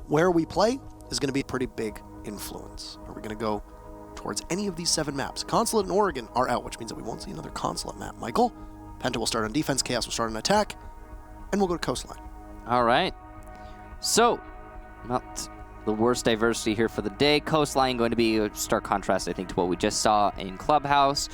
Where we play is going to be a pretty big influence. Are we going to go towards any of these 7 maps? Consulate and Oregon are out, which means that we won't see another Consulate map. Michael, Penta will start on defense, Chaos will start on attack, and we'll go to Coastline. All right. So, not the worst diversity here for the day. Coastline going to be a stark contrast, I think, to what we just saw in Clubhouse.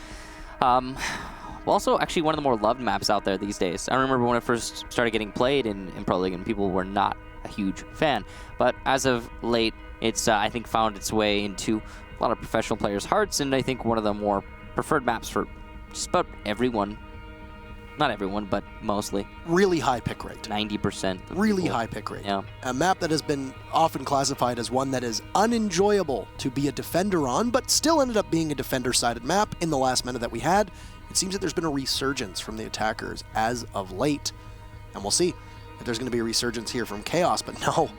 Also, actually, one of the more loved maps out there these days. I remember when it first started getting played in Pro League, and people were not a huge fan. But as of late, it's, I think, found its way into a lot of professional players' hearts, and I think one of the more preferred maps for just about everyone. Not everyone, but mostly. Really high pick rate. 90%. Really high pick rate. Yeah. A map that has been often classified as one that is unenjoyable to be a defender on, but still ended up being a defender-sided map in the last minute that we had. It seems that there's been a resurgence from the attackers as of late, and we'll see if there's going to be a resurgence here from Chaos, but no.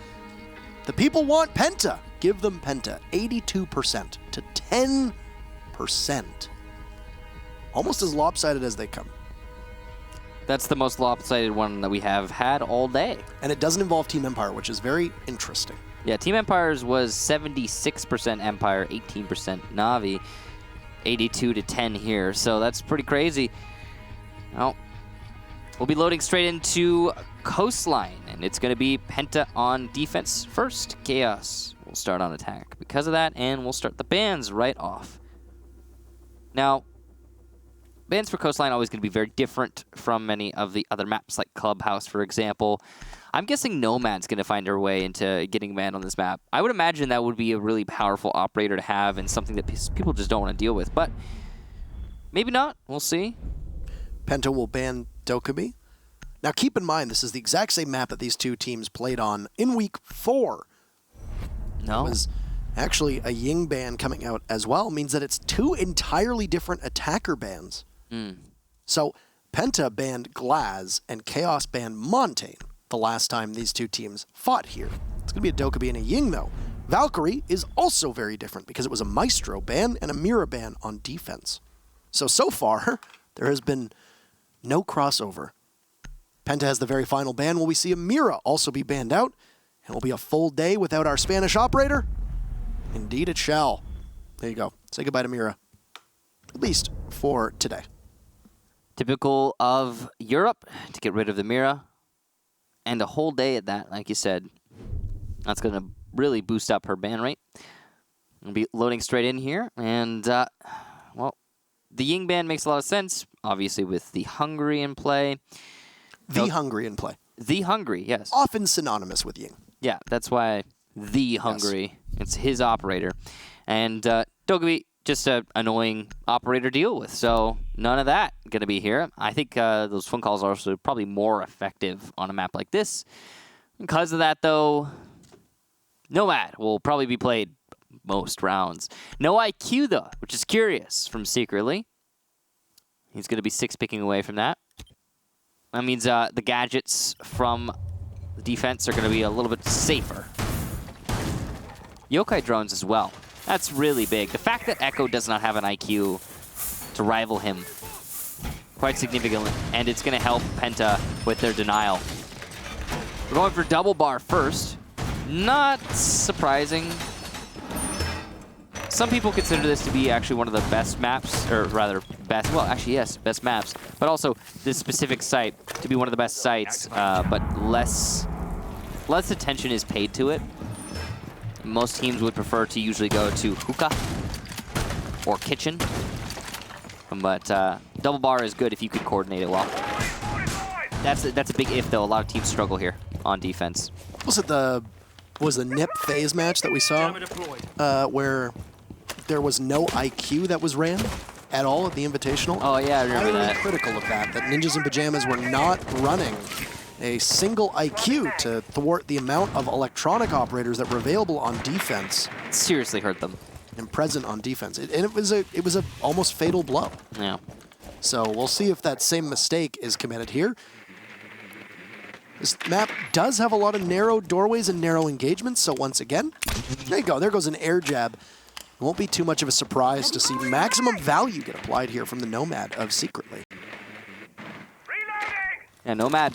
The people want Penta. Give them Penta. 82% to 10%. Almost as lopsided as they come. That's the most lopsided one that we have had all day. And it doesn't involve Team Empire, which is very interesting. Yeah, Team Empire's was 76% Empire, 18% Na'Vi, 82 to 10 here. So that's pretty crazy. Well, we'll be loading straight into Coastline, and it's going to be Penta on defense first. Chaos will start on attack because of that, and we'll start the bans right off. Now, bans for Coastline are always going to be very different from many of the other maps, like Clubhouse, for example. I'm guessing Nomad's going to find her way into getting banned on this map. I would imagine that would be a really powerful operator to have and something that people just don't want to deal with, but maybe not. We'll see. Penta will ban Dokkaebi. Now keep in mind, this is the exact same map that these two teams played on in Week 4. No. It was actually a Ying ban coming out as well. Means that it's 2 entirely different attacker bans. So Penta banned Glaz and Chaos banned Montaigne the last time these two teams fought here. It's going to be a Dokkaebi and a Ying, though. Valkyrie is also very different because it was a Maestro ban and a Mira ban on defense. So far, there has been no crossover. Penta has the very final ban. Will we see a Mira also be banned out? And it will be a full day without our Spanish operator? Indeed it shall. There you go. Say goodbye to Mira. At least for today. Typical of Europe to get rid of the Mira. And a whole day at that, like you said. That's going to really boost up her ban rate. We'll be loading straight in here. And, well, the Ying ban makes a lot of sense, obviously, with the Hungry in play. The Hungry in play. The Hungry, yes. Often synonymous with Ying. Yeah, that's why the Hungry. Yes. It's his operator. And Dokkaebi, just an annoying operator to deal with. So none of that going to be here. I think those phone calls are also probably more effective on a map like this. Because of that, though, Nomad will probably be played most rounds. No IQ, though, which is curious from Secretly. He's going to be 6-picking away from that. That means the gadgets from the defense are going to be a little bit safer. Yokai drones as well. That's really big. The fact that Echo does not have an IQ to rival him quite significantly, and it's going to help Penta with their denial. We're going for double bar first. Not surprising. Some people consider this to be actually one of the best maps, or rather best, well, actually, yes, best maps, but also this specific site to be one of the best sites, but less attention is paid to it. Most teams would prefer to usually go to Hookah or Kitchen, but double bar is good if you can coordinate it well. That's a big if, though. A lot of teams struggle here on defense. Was it the NIP phase match that we saw where there was no IQ that was ran at all at the Invitational? Oh, yeah, I remember that. Critical of that Ninjas in Pajamas were not running a single IQ to thwart the amount of electronic operators that were available on defense. It seriously hurt them. And present on defense. And it was a almost fatal blow. Yeah. So we'll see if that same mistake is committed here. This map does have a lot of narrow doorways and narrow engagements, so once again, there you go. There goes an air jab. It won't be too much of a surprise to see maximum value get applied here from the Nomad of Secretly. Yeah, Nomad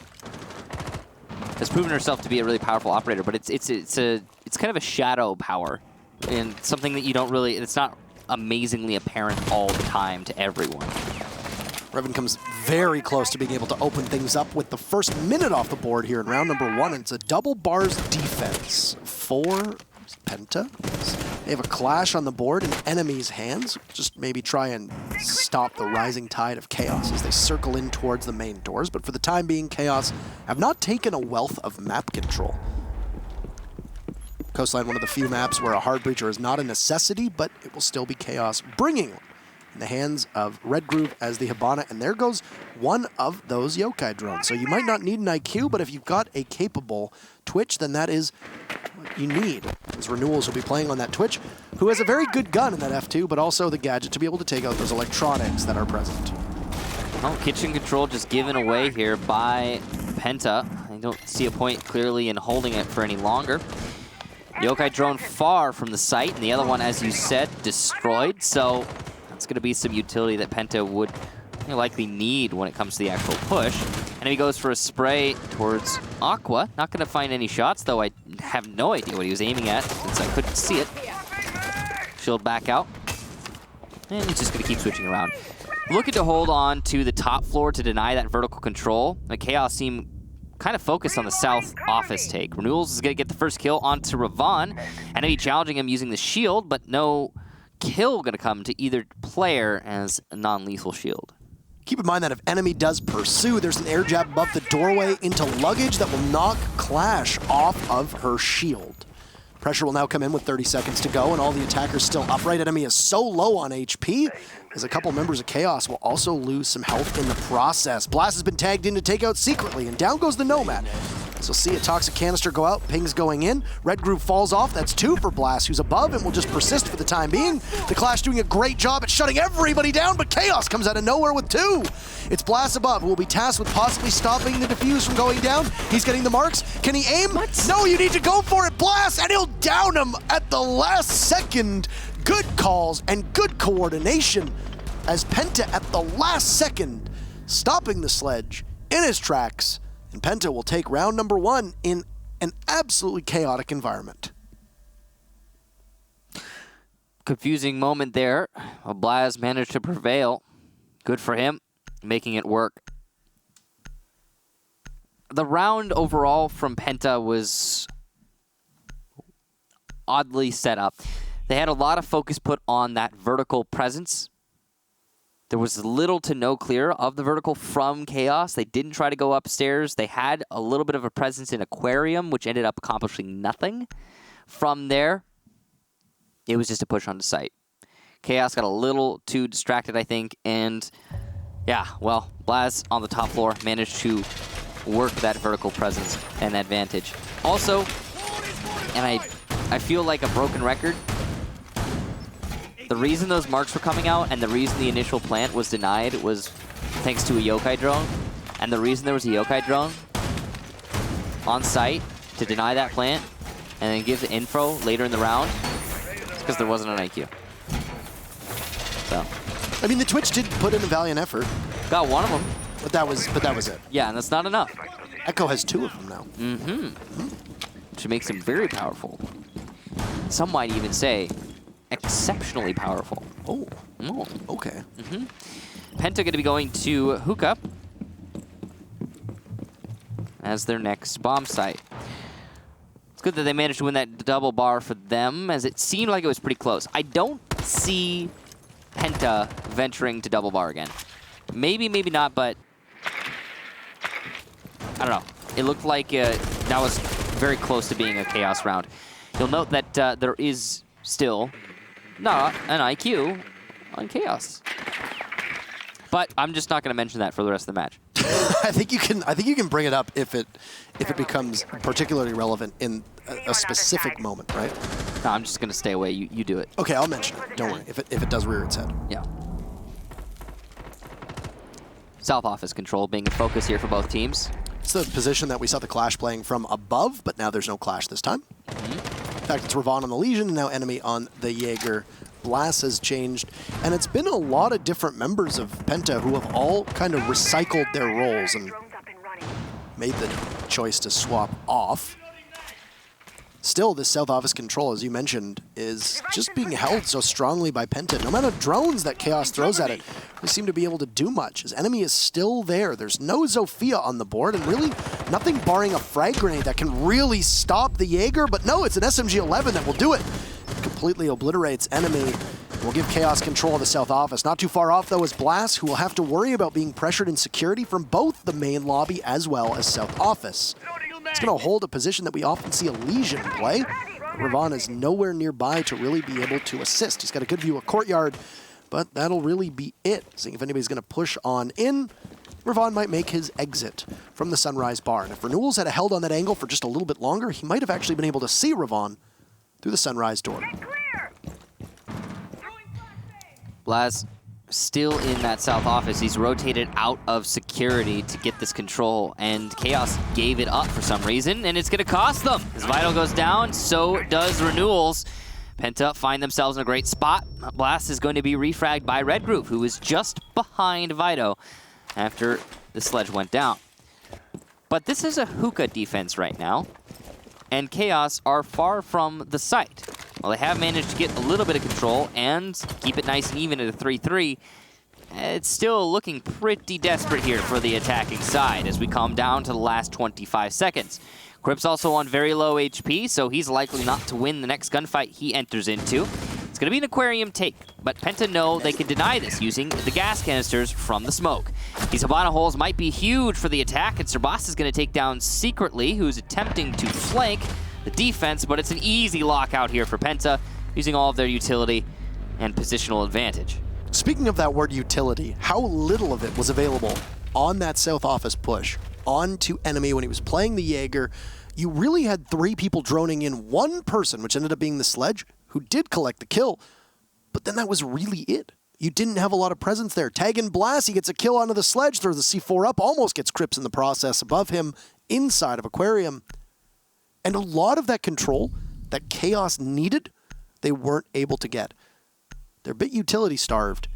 has proven herself to be a really powerful operator, but it's kind of a shadow power, and something that you don't really, it's not amazingly apparent all the time to everyone. Revan comes very close to being able to open things up with the first minute off the board here in round number 1, and it's a double bars defense for Penta. They have a clash on the board in enemies' hands. Just maybe try and stop the rising tide of Chaos as they circle in towards the main doors, but for the time being, Chaos have not taken a wealth of map control. Coastline, one of the few maps where a hard breacher is not a necessity, but it will still be Chaos bringing one in the hands of Red Groove as the Hibana, and there goes one of those yokai drones. So you might not need an IQ, but if you've got a capable Twitch, then that is what you need. As Renewals will be playing on that Twitch, who has a very good gun in that F2, but also the gadget to be able to take out those electronics that are present. Oh, kitchen control just given away here by Penta. I don't see a point clearly in holding it for any longer. Yokai drone far from the site, and the other one, as you said, destroyed. So that's going to be some utility that Penta would likely need when it comes to the actual push. And he goes for a spray towards Aqua. Not going to find any shots, though. I have no idea what he was aiming at since I couldn't see it. Shield back out. And he's just going to keep switching around. Looking to hold on to the top floor to deny that vertical control. The Chaos seem kind of focused on the south office take. Renewals is going to get the first kill onto Ravon. Enemy challenging him using the shield, but no kill going to come to either player as a non-lethal shield. Keep in mind that if enemy does pursue, there's an air jab above the doorway into luggage that will knock Clash off of her shield. Pressure will now come in with 30 seconds to go, and all the attackers still upright. Enemy is so low on HP, as a couple members of Chaos will also lose some health in the process. Blast has been tagged in to take out secretly, and down goes the Nomad. So see a toxic canister go out, pings going in. Red Groove falls off, that's 2 for Blast, who's above and will just persist for the time being. The Clash doing a great job at shutting everybody down, but Chaos comes out of nowhere with 2. It's Blast above, who will be tasked with possibly stopping the defuse from going down. He's getting the marks. Can he aim? What? No, you need to go for it, Blast, and he'll down him at the last second. Good calls and good coordination as Penta at the last second stopping the sledge in his tracks. And Penta will take round number 1 in an absolutely chaotic environment. Confusing moment there. Blaz managed to prevail. Good for him, making it work. The round overall from Penta was oddly set up. They had a lot of focus put on that vertical presence. There was little to no clear of the vertical from Chaos. They didn't try to go upstairs. They had a little bit of a presence in Aquarium, which ended up accomplishing nothing. From there, it was just a push onto site. Chaos got a little too distracted, I think, and yeah, well, Blaz on the top floor managed to work that vertical presence and advantage. Also, and I feel like a broken record, the reason those marks were coming out and the reason the initial plant was denied was thanks to a yokai drone. And the reason there was a yokai drone on site to deny that plant and then give the info later in the round is because there wasn't an IQ. So, I mean, the Twitch did put in a valiant effort. Got one of them. But that was it. Yeah, and that's not enough. Echo has 2 of them now. Which makes him very powerful. Some might even say exceptionally powerful. Oh, okay. Penta going to be going to Hookah as their next bomb site. It's good that they managed to win that double bar for them, as it seemed like it was pretty close. I don't see Penta venturing to double bar again. Maybe, maybe not, but I don't know. It looked like that was very close to being a Chaos round. You'll note that there is still not an IQ on Chaos. But I'm just not going to mention that for the rest of the match. I think you can bring it up if it becomes particularly relevant in a specific moment, right? No, I'm just going to stay away. You do it. Okay, I'll mention it. Don't worry. If it does rear its head. Yeah. South office control being in focus here for both teams. It's the position that we saw the Clash playing from above, but now there's no Clash this time. In fact, it's Ravon on the Legion, and now enemy on the Jaeger. Blast has changed, and it's been a lot of different members of Penta who have all kind of recycled their roles and made the choice to swap off. Still, this south office control, as you mentioned, is just being held so strongly by Penta. No matter drones that Chaos throws at it, they seem to be able to do much. His enemy is still there. There's no Zofia on the board, and really nothing barring a frag grenade that can really stop the Jaeger. But no, it's an SMG-11 that will do it. Completely obliterates enemy. Will give Chaos control of the south office. Not too far off, though, is Blast, who will have to worry about being pressured in security from both the main lobby as well as south office. It's going to hold a position that we often see a Legion play. Ravon is nowhere nearby to really be able to assist. He's got a good view of courtyard, but that'll really be it. Seeing if anybody's going to push on in, Ravon might make his exit from the Sunrise Bar. And if Renewals had held on that angle for just a little bit longer, he might have actually been able to see Ravon through the Sunrise door. Blaz still in that south office. He's rotated out of security to get this control, and Chaos gave it up for some reason, and it's going to cost them. As Vital goes down, so does Renewals. Penta find themselves in a great spot. Blast is going to be refragged by Red Group, who is just behind Vito after the sledge went down. But this is a hookah defense right now, and Chaos are far from the site. While they have managed to get a little bit of control and keep it nice and even at a 3-3, it's still looking pretty desperate here for the attacking side as we come down to the last 25 seconds. Crip's also on very low HP, so he's likely not to win the next gunfight he enters into. It's going to be an Aquarium take, but Penta know they can deny this using the gas canisters from the smoke. These Habana holes might be huge for the attack, and Serbas is going to take down Secretly, who's attempting to flank the defense, but it's an easy lockout here for Penta, using all of their utility and positional advantage. Speaking of that word utility, how little of it was available on that south office push onto enemy when he was playing the Jaeger. You really had 3 people droning in, 1 person, which ended up being the sledge, who did collect the kill, but then that was really it. You didn't have a lot of presence there. Tag and Blast, he gets a kill onto the sledge, throws the C4 up, almost gets Crips in the process above him, inside of Aquarium. And a lot of that control that Chaos needed, they weren't able to get. They're a bit utility starved.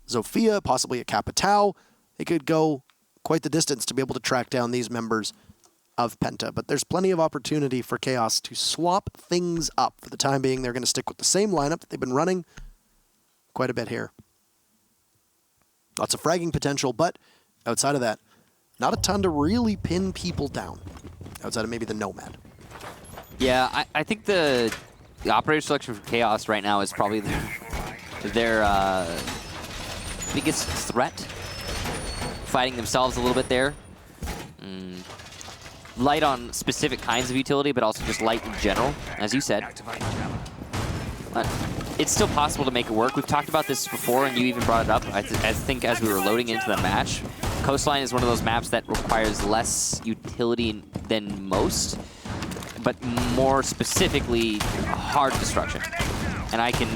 Zofia, possibly a Capitao, they could go quite the distance to be able to track down these members of Penta. But there's plenty of opportunity for Chaos to swap things up. For the time being, they're going to stick with the same lineup that they've been running quite a bit here. Lots of fragging potential, but outside of that, not a ton to really pin people down. Outside of maybe the Nomad. Yeah, I think the operator selection for Chaos right now is probably their biggest threat. Fighting themselves a little bit there. Light on specific kinds of utility, but also just light in general, as you said. But it's still possible to make it work. We've talked about this before, and you even brought it up, I think, as we were loading into the match. Coastline is one of those maps that requires less utility than most, but more specifically, hard destruction. And I can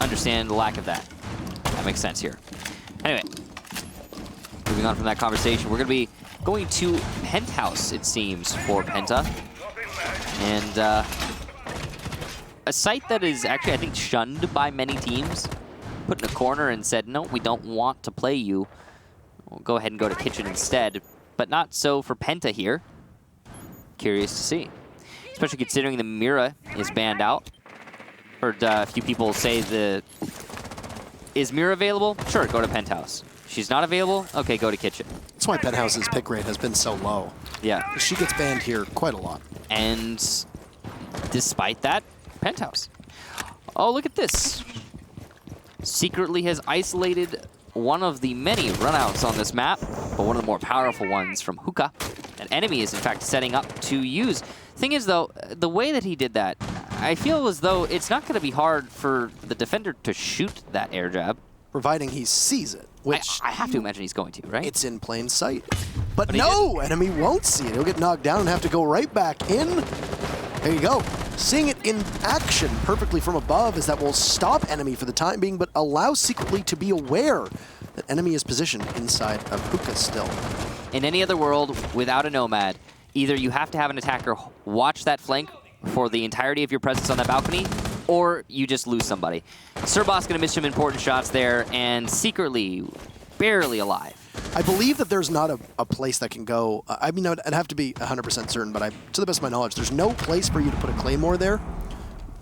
understand the lack of that. That makes sense here. Anyway, moving on from that conversation, we're going to be going to Penthouse, it seems, for Penta. And a site that is actually, I think, shunned by many teams. Put in a corner and said, no, we don't want to play you. We'll go ahead and go to Kitchen instead. But not so for Penta here. Curious to see. Especially considering the Mira is banned out. Heard a few people say is Mira available? Sure, go to Penthouse. She's not available? Okay, go to Kitchen. That's why Penthouse's pick rate has been so low. Yeah. She gets banned here quite a lot. And despite that, Penthouse. Oh, look at this. Secretly has isolated one of the many runouts on this map, but one of the more powerful ones from Hookah. An enemy is, in fact, setting up to use. Thing is, though, the way that he did that, I feel as though it's not going to be hard for the defender to shoot that air jab. Providing he sees it, which... I have to imagine he's going to, right? It's in plain sight. But no, enemy won't see it. He'll get knocked down and have to go right back in. There you go. Seeing it in action perfectly from above is that will stop enemy for the time being, but allow Secretly to be aware that enemy is positioned inside of Hookah still. In any other world, without a Nomad, either you have to have an attacker watch that flank for the entirety of your presence on that balcony, or you just lose somebody. Serbas going to miss some important shots there, and Secretly barely alive. I believe that there's not a place that can go. I mean, I'd have to be 100% certain, but to the best of my knowledge, there's no place for you to put a claymore there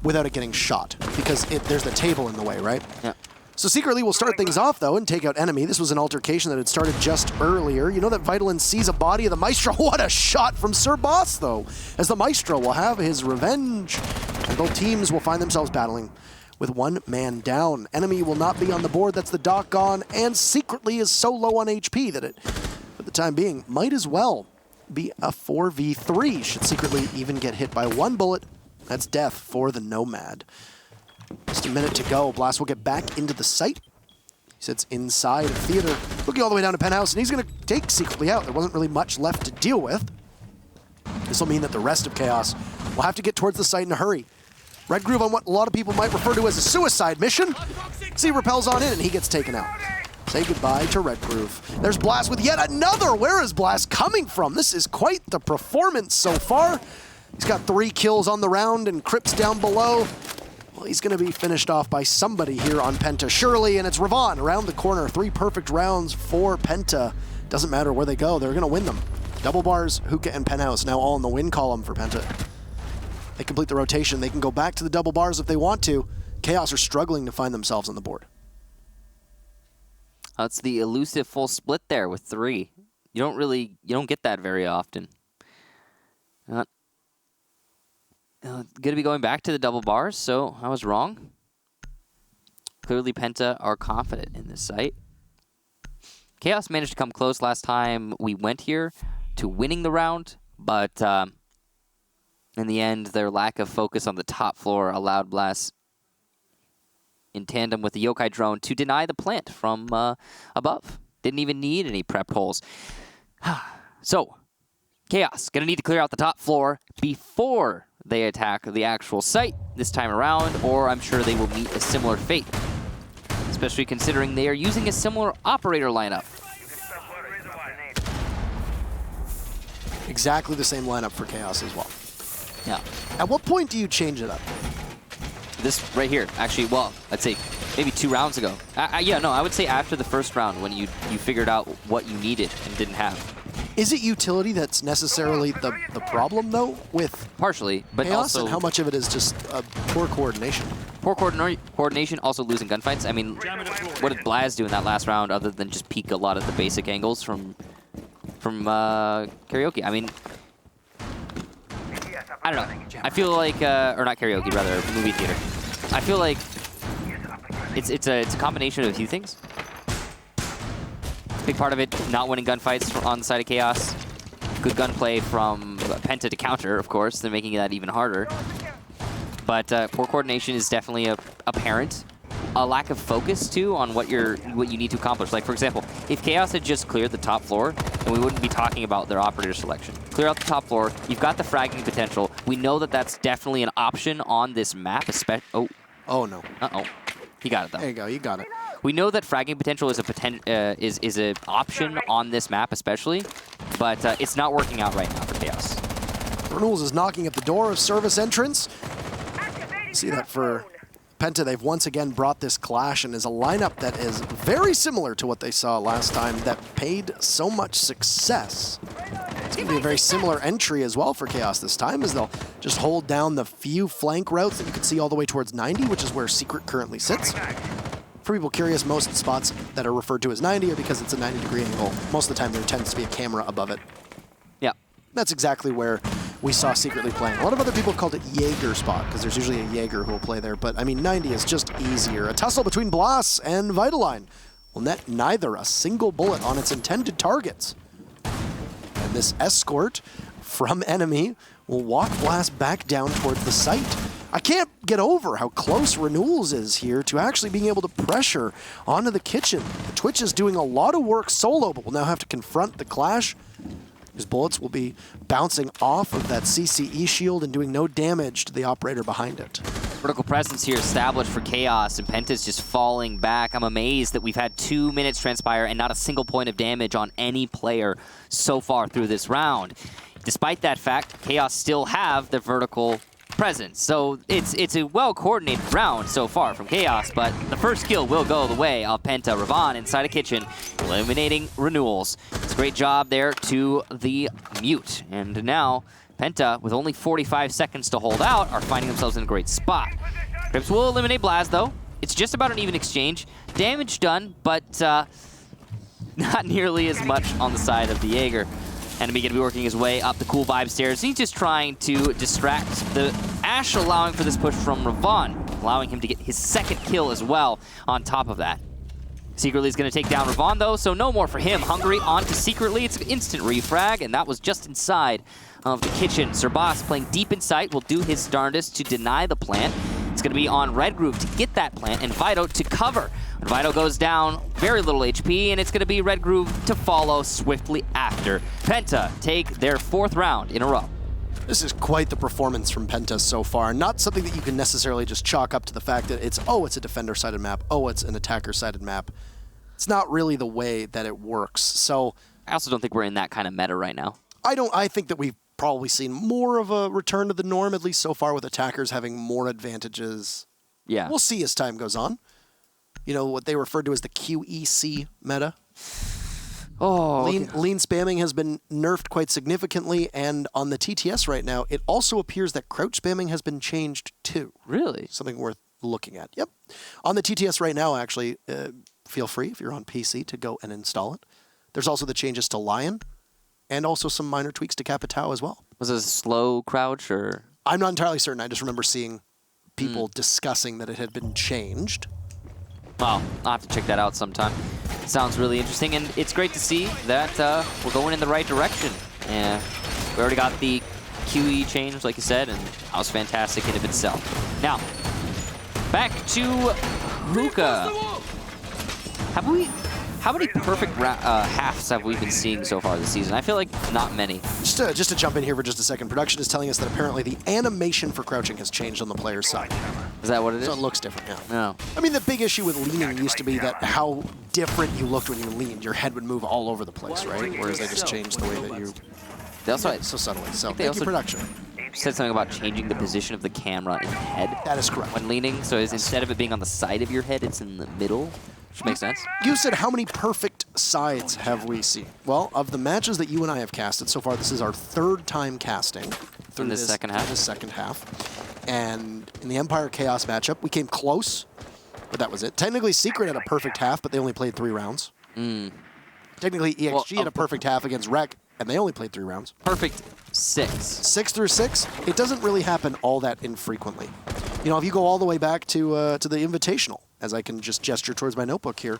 without it getting shot, because there's the table in the way, right? Yeah. So secretly, we'll start things off, though, and take out enemy. This was an altercation that had started just earlier. You know that Vitalin sees a body of the Maestro. What a shot from Sir Boss, though, as the Maestro will have his revenge. And both teams will find themselves battling with one man down. Enemy will not be on the board. That's the Doc gone, and secretly is so low on HP that it, for the time being, might as well be a 4v3. Should secretly even get hit by one bullet. That's death for the Nomad. Just a minute to go. Blast will get back into the site. He sits inside of theater, looking all the way down to Penthouse, and he's going to take secretly out. There wasn't really much left to deal with. This will mean that the rest of Chaos will have to get towards the site in a hurry. Red Groove on what a lot of people might refer to as a suicide mission. See, repels on in, and he gets taken out. Say goodbye to Red Groove. There's Blast with yet another. Where is Blast coming from? This is quite the performance so far. He's got 3 kills on the round, and Crips down below. Well, he's going to be finished off by somebody here on Penta, surely, and it's Ravon around the corner. 3 perfect rounds for Penta. Doesn't matter where they go, they're going to win them. Double bars, Hookah, and Penthouse now all in the win column for Penta. They complete the rotation. They can go back to the double bars if they want to. Chaos are struggling to find themselves on the board. That's the elusive full split there with 3. You don't get that very often. Going to be going back to the double bars, so I was wrong. Clearly, Penta are confident in this site. Chaos managed to come close last time we went here to winning the round, but in the end, their lack of focus on the top floor allowed Blast, in tandem with the Yokai drone, to deny the plant from above. Didn't even need any prep holes. So, Chaos going to need to clear out the top floor before they attack the actual site this time around, or I'm sure they will meet a similar fate, especially considering they are using a similar operator lineup. Exactly the same lineup for Chaos as well. Yeah. At what point do you change it up? This right here, actually, well, I'd say maybe 2 rounds ago. I would say after the first round when you figured out what you needed and didn't have. Is it utility that's necessarily the problem, though, with partially, but Chaos, also and how much of it is just poor coordination? Poor coordination, also losing gunfights. I mean, what did Blaz do in that last round other than just peek a lot of the basic angles from Karaoke? I mean, I don't know. I feel like, or not Karaoke, rather movie theater. I feel like it's a combination of a few things. Big part of it, not winning gunfights on the side of Chaos. Good gunplay from Penta to counter, of course, they're making that even harder. But poor coordination is definitely apparent. A lack of focus, too, on what you need to accomplish. Like, for example, if Chaos had just cleared the top floor, then we wouldn't be talking about their operator selection. Clear out the top floor, you've got the fragging potential. We know that that's definitely an option on this map, especially... Oh, no. Uh-oh. He got it, though. There you go, you got it. We know that fragging potential is an option on this map, especially, but it's not working out right now for Chaos. Renewals is knocking at the door of service entrance. See that for Penta, they've once again brought this clash, and is a lineup that is very similar to what they saw last time that paid so much success. It's going to be a very similar entry as well for Chaos this time, as they'll just hold down the few flank routes that you can see all the way towards 90, which is where Secret currently sits. For people curious, most spots that are referred to as 90 are because it's a 90-degree angle. Most of the time there tends to be a camera above it. Yeah. That's exactly where we saw Secretly playing. A lot of other people called it Jaeger spot, because there's usually a Jaeger who will play there, but I mean 90 is just easier. A tussle between Blas and Vitaline will net neither a single bullet on its intended targets. And this escort from enemy will walk Blas back down towards the site. I can't get over how close Renewals is here to actually being able to pressure onto the kitchen. The Twitch is doing a lot of work solo, but will now have to confront the clash. His bullets will be bouncing off of that CCE shield and doing no damage to the operator behind it. Vertical presence here established for Chaos, and Penta's just falling back. I'm amazed that we've had 2 minutes transpire and not a single point of damage on any player so far through this round. Despite that fact, Chaos still have the vertical presence. So it's a well-coordinated round so far from Chaos, but the first kill will go the way of Penta. Ravon inside a kitchen. eliminating Renewals. It's a great job there to the Mute. And now, Penta, with only 45 seconds to hold out, are finding themselves in a great spot. Crips will eliminate Blaz, though. It's just about an even exchange. Damage done, but not nearly as much on the side of the Jaeger. Enemy going to be working his way up the cool vibe stairs. He's just trying to distract the Ashe, allowing for this push from Ravon, allowing him to get his second kill as well on top of that. Secretly is going to take down Ravon, though, so no more for him. Hungry onto Secretly. It's an instant refrag, and that was just inside of the kitchen. Serbas playing deep in sight will do his darndest to deny the plant. It's going to be on Red Groove to get that plant, and Vito to cover. When Vito goes down, very little HP, and it's going to be Red Groove to follow swiftly after. Penta take their 4th round in a row. This is quite the performance from Penta so far. Not something that you can necessarily just chalk up to the fact that it's a defender-sided map, it's an attacker-sided map. It's not really the way that it works. So I also don't think we're in that kind of meta right now. I think that we've probably seen more of a return to the norm, at least so far, with attackers having more advantages. Yeah. We'll see as time goes on. You know, what they referred to as the QEC meta. Oh, Lean spamming has been nerfed quite significantly, and on the TTS right now, it also appears that crouch spamming has been changed too. Really? Something worth looking at. Yep. On the TTS right now, actually, feel free, if you're on PC, to go and install it. There's also the changes to Lion, and also some minor tweaks to Capitao as well. Was it a slow crouch, or? I'm not entirely certain. I just remember seeing people discussing that it had been changed. Well, I'll have to check that out sometime. Sounds really interesting, and it's great to see that we're going in the right direction. Yeah, we already got the QE change, like you said, and that was fantastic in of itself. Now, back to Hookah. How many perfect halves have we been seeing so far this season? I feel like not many. Just to jump in here for just a second, production is telling us that apparently the animation for crouching has changed on the player's side. Is that what it is? So it looks different now. No. I mean, the big issue with leaning used to be that how different you looked when you leaned. Your head would move all over the place, right? Whereas they just changed the way that you... They also so subtly. So they thank also you, production. said something about changing the position of the camera in the head. That is correct. When leaning, so instead of it being on the side of your head, it's in the middle, which makes sense. You said how many perfect sides have we seen? Well, of the matches that you and I have casted so far, this is our 3rd time casting through in the second half. The second half. And in the Empire Chaos matchup, we came close, but that was it. Technically, Secret had a perfect half, but they only played 3 rounds. Technically, EXG had a perfect half against Rec, and they only played 3 rounds. Perfect 6. 6 through 6, it doesn't really happen all that infrequently. You know, if you go all the way back to the Invitational, as I can just gesture towards my notebook here,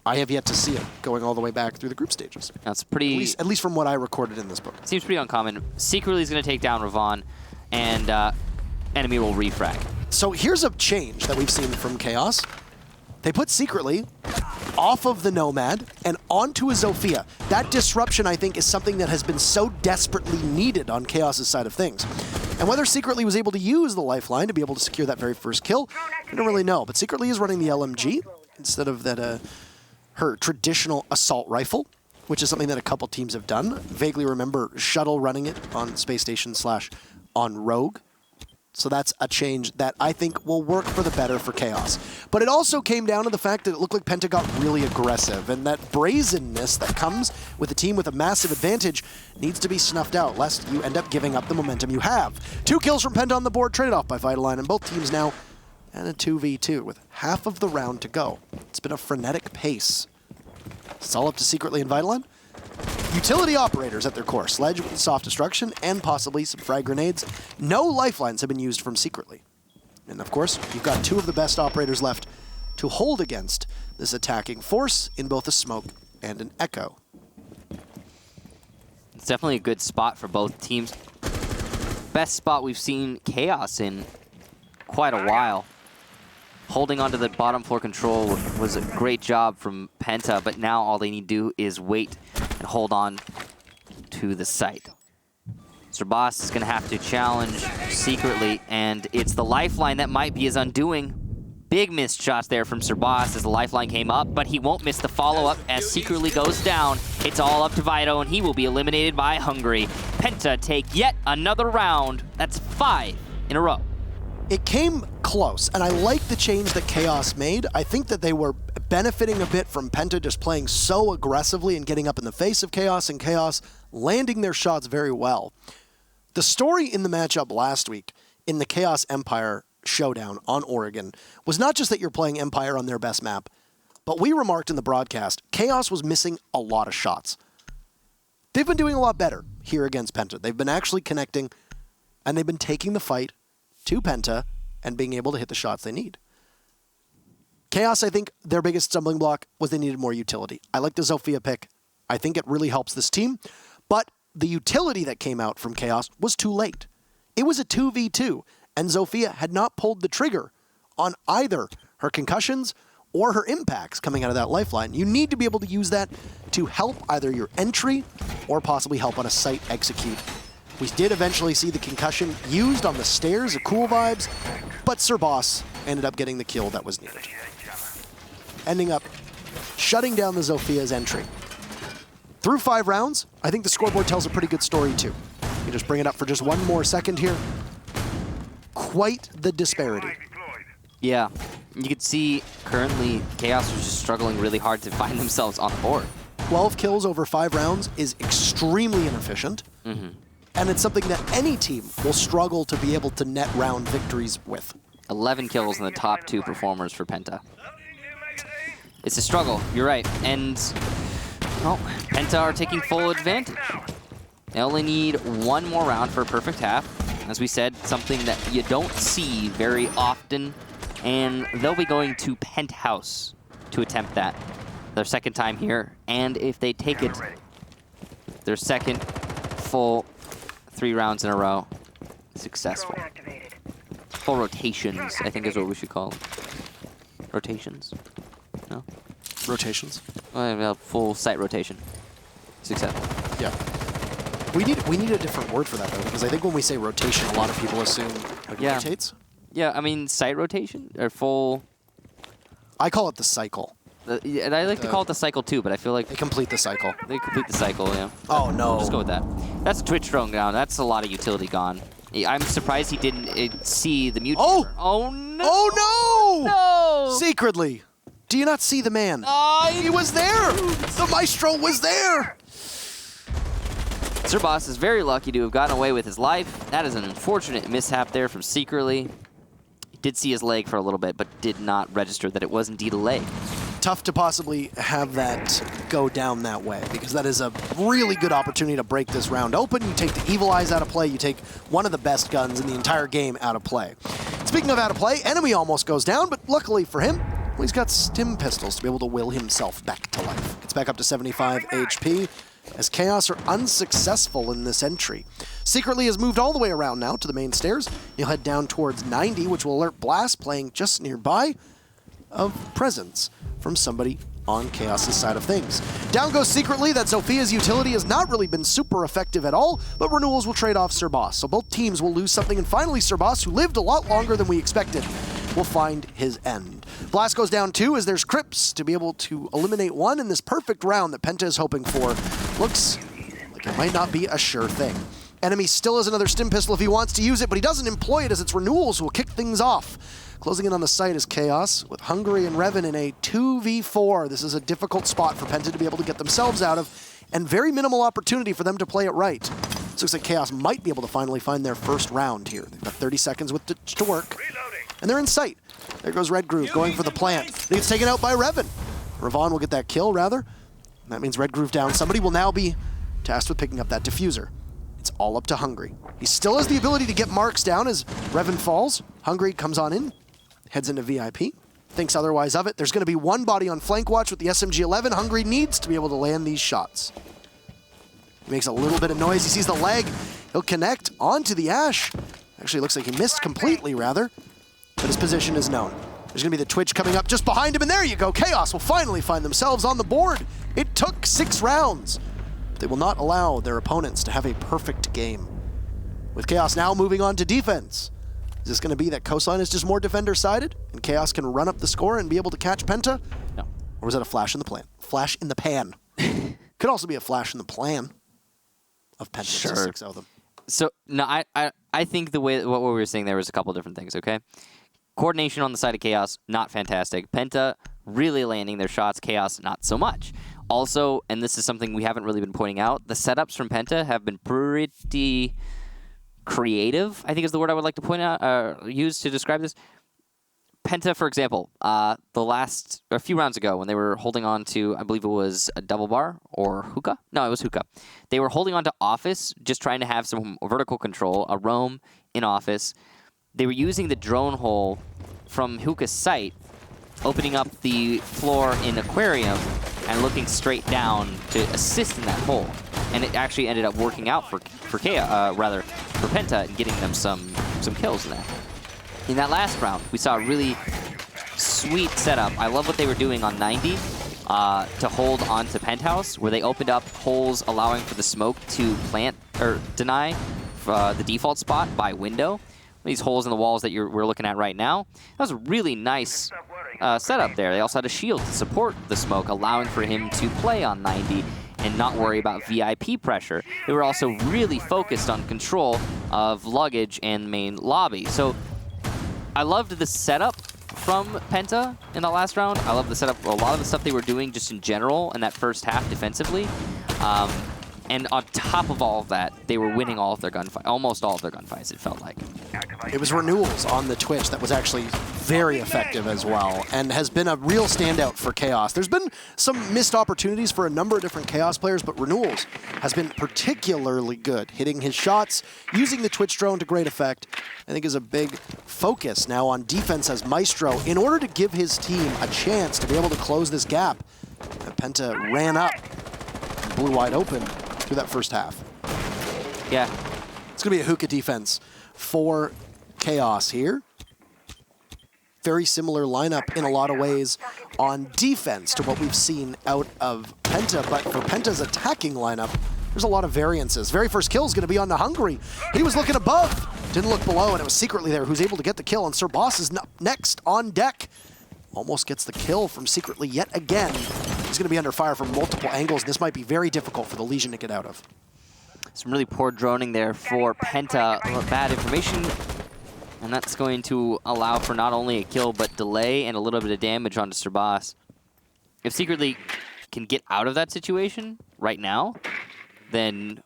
I have yet to see it going all the way back through the group stages. That's pretty... At least from what I recorded in this book. Seems pretty uncommon. Secretly is going to take down Ravon, and enemy will refrag. So here's a change that we've seen from Chaos. They put Secretly off of the Nomad and onto a Zofia. That disruption, I think, is something that has been so desperately needed on Chaos's side of things. And whether Secretly was able to use the lifeline to be able to secure that very first kill, I don't really know. But Secretly is running the LMG instead of that her traditional assault rifle, which is something that a couple teams have done. Vaguely remember Shuttle running it on Space Station / on Rogue. So that's a change that I think will work for the better for Chaos. But it also came down to the fact that it looked like Penta got really aggressive, and that brazenness that comes with a team with a massive advantage needs to be snuffed out, lest you end up giving up the momentum you have. 2 kills from Penta on the board, traded off by Vitaline, and both teams now at a 2v2 with half of the round to go. It's been a frenetic pace. It's all up to Secretly and Vitaline. Utility operators at their core, Sledge with soft destruction and possibly some frag grenades. No lifelines have been used from Secretly. And of course, you've got 2 of the best operators left to hold against this attacking force in both a smoke and an echo. It's definitely a good spot for both teams. Best spot we've seen Chaos in quite a while. Holding onto the bottom floor control was a great job from Penta, but now all they need to do is wait and hold on to the site. Serbas is going to have to challenge Secretly, and it's the lifeline that might be his undoing. Big missed shots there from Serbas as the lifeline came up, but he won't miss the follow-up as Secretly goes down. It's all up to Vito, and he will be eliminated by Hungry. Penta take yet another round. That's 5 in a row. It came close, and I like the change that Chaos made. I think that they were of benefiting a bit from Penta just playing so aggressively and getting up in the face of Chaos, and Chaos landing their shots very well. The story in the matchup last week in the Chaos Empire showdown on Oregon was not just that you're playing Empire on their best map, but we remarked in the broadcast, Chaos was missing a lot of shots. They've been doing a lot better here against Penta. They've been actually connecting, and they've been taking the fight to Penta and being able to hit the shots they need. Chaos, I think their biggest stumbling block was they needed more utility. I like the Zofia pick. I think it really helps this team, but the utility that came out from Chaos was too late. It was a 2v2, and Zofia had not pulled the trigger on either her concussions or her impacts coming out of that lifeline. You need to be able to use that to help either your entry or possibly help on a site execute. We did eventually see the concussion used on the stairs, of cool vibes, but Sir Boss ended up getting the kill that was needed, ending up shutting down the Zofia's entry. Through 5 rounds, I think the scoreboard tells a pretty good story too. You just bring it up for just one more second here. Quite the disparity. Yeah, you can see currently Chaos is just struggling really hard to find themselves on the board. 12 kills over 5 rounds is extremely inefficient, and it's something that any team will struggle to be able to net round victories with. 11 kills in the top 2 performers for Penta. It's a struggle, you're right, and well, Penta are taking full advantage. They only need one more round for a perfect half. As we said, something that you don't see very often, and they'll be going to Penthouse to attempt that. Their second time here, and if they take it, their second full 3 rounds in a row, successful. Full rotations, I think is what we should call them. Rotations? No? Rotations? Full site rotation. Successful. Yeah. We need a different word for that, though, because I think when we say rotation, a lot of people assume it rotates. Yeah, I mean, site rotation, or full... I call it the cycle. And I like to call it the cycle, too, but I feel like... They complete the cycle. They complete the cycle, yeah. Oh, no. We'll just go with that. That's a Twitch drone down. That's a lot of utility gone. I'm surprised he didn't see the mute. Oh, no! Oh, no! No! Secretly. Do you not see the man? He was there! The Maestro was there! Sir Boss is very lucky to have gotten away with his life. That is an unfortunate mishap there from Secretly. He did see his leg for a little bit, but did not register that it was indeed a leg. Tough to possibly have that go down that way, because that is a really good opportunity to break this round open. You take the Evil Eyes out of play, you take one of the best guns in the entire game out of play. Speaking of out of play, Enemy almost goes down, but luckily for him, well, he's got stim pistols to be able to will himself back to life. Gets back up to 75 HP, as Chaos are unsuccessful in this entry. Secretly has moved all the way around now to the main stairs. He'll head down towards 90, which will alert Blast, playing just nearby, of presence from somebody on Chaos' side of things. Down goes Secretly. That Zofia's utility has not really been super effective at all, but Renewals will trade off Sir Boss. So both teams will lose something, and finally Sir Boss, who lived a lot longer than we expected, will find his end. Blast goes down 2 as there's Crips to be able to eliminate 1 in this perfect round that Penta is hoping for. Looks like it might not be a sure thing. Enemy still has another stim pistol if he wants to use it, but he doesn't employ it as it's Renewals who will kick things off. Closing in on the site is Chaos, with Hungary and Revan in a 2v4. This is a difficult spot for Penta to be able to get themselves out of, and very minimal opportunity for them to play it right. This looks like Chaos might be able to finally find their first round here. They've got 30 seconds to work, and they're in sight. There goes Red Groove going for the plant. He gets taken out by Revan. Ravon will get that kill, rather. That means Red Groove down. Somebody will now be tasked with picking up that diffuser. It's all up to Hungry. He still has the ability to get marks down as Revan falls. Hungry comes on in, heads into VIP, thinks otherwise of it. There's going to be one body on flank watch with the SMG-11. Hungry needs to be able to land these shots. He makes a little bit of noise. He sees the leg. He'll connect onto the Ash. Actually, it looks like he missed completely, rather. But his position is known. There's going to be the Twitch coming up just behind him, and there you go. Chaos will finally find themselves on the board. It took 6 rounds. They will not allow their opponents to have a perfect game. With Chaos now moving on to defense. Is this going to be that Coastline is just more defender-sided, and Chaos can run up the score and be able to catch Penta? No. Or was that a flash in the plan? Flash in the pan. Could also be a flash in the plan of Penta. Sure. 6-0 them. So, no, I think the way what we were saying there was a couple different things, okay? Coordination on the side of Chaos, not fantastic. Penta really landing their shots. Chaos, not so much. Also, and this is something we haven't really been pointing out, the setups from Penta have been pretty creative, I think is the word I would like to point out, use to describe this. Penta, for example, a few rounds ago when they were holding on to, I believe it was a double bar or hookah? No, it was hookah. They were holding on to office, just trying to have some vertical control, a roam in office. They were using the drone hole from hookah's site, opening up the floor in aquarium and looking straight down to assist in that hole. And it actually ended up working out for Penta and getting them some kills in that. In that last round, we saw a really sweet setup. I love what they were doing on 90 to hold on to Penthouse, where they opened up holes allowing for the smoke to plant or deny the default spot by window. These holes in the walls that we're looking at right now. That was a really nice setup there. They also had a shield to support the smoke, allowing for him to play on 90 and not worry about VIP pressure. They were also really focused on control of luggage and main lobby. So I loved the setup from Penta in the last round. I love the setup, a lot of the stuff they were doing just in general in that first half defensively. And on top of all of that, they were winning all of their gunfights, almost all of their gunfights, it felt like. It was Renewals on the Twitch that was actually very effective as well, and has been a real standout for Chaos. There's been some missed opportunities for a number of different Chaos players, but Renewals has been particularly good, hitting his shots, using the Twitch drone to great effect. I think is a big focus now on defense as Maestro in order to give his team a chance to be able to close this gap. Penta ran up, blew wide open through that first half. Yeah. It's going to be a hookah defense for Chaos here. Very similar lineup in a lot of ways on defense to what we've seen out of Penta, but for Penta's attacking lineup, there's a lot of variances. Very first kill is going to be on the Hungry. He was looking above, didn't look below, and it was Secretly there who's able to get the kill, and Sir Boss is next on deck. Almost gets the kill from Secretly yet again. He's going to be under fire from multiple angles. This might be very difficult for the Legion to get out of. Some really poor droning there for Penta. Bad information. And that's going to allow for not only a kill, but delay and a little bit of damage onto Sir Boss. If Secretly can get out of that situation right now, then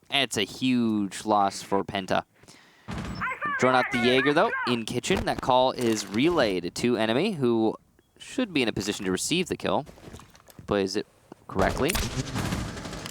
it's a huge loss for Penta. Drone out the Jaeger, though, in kitchen. That call is relayed to enemy, who should be in a position to receive the kill. Plays it correctly.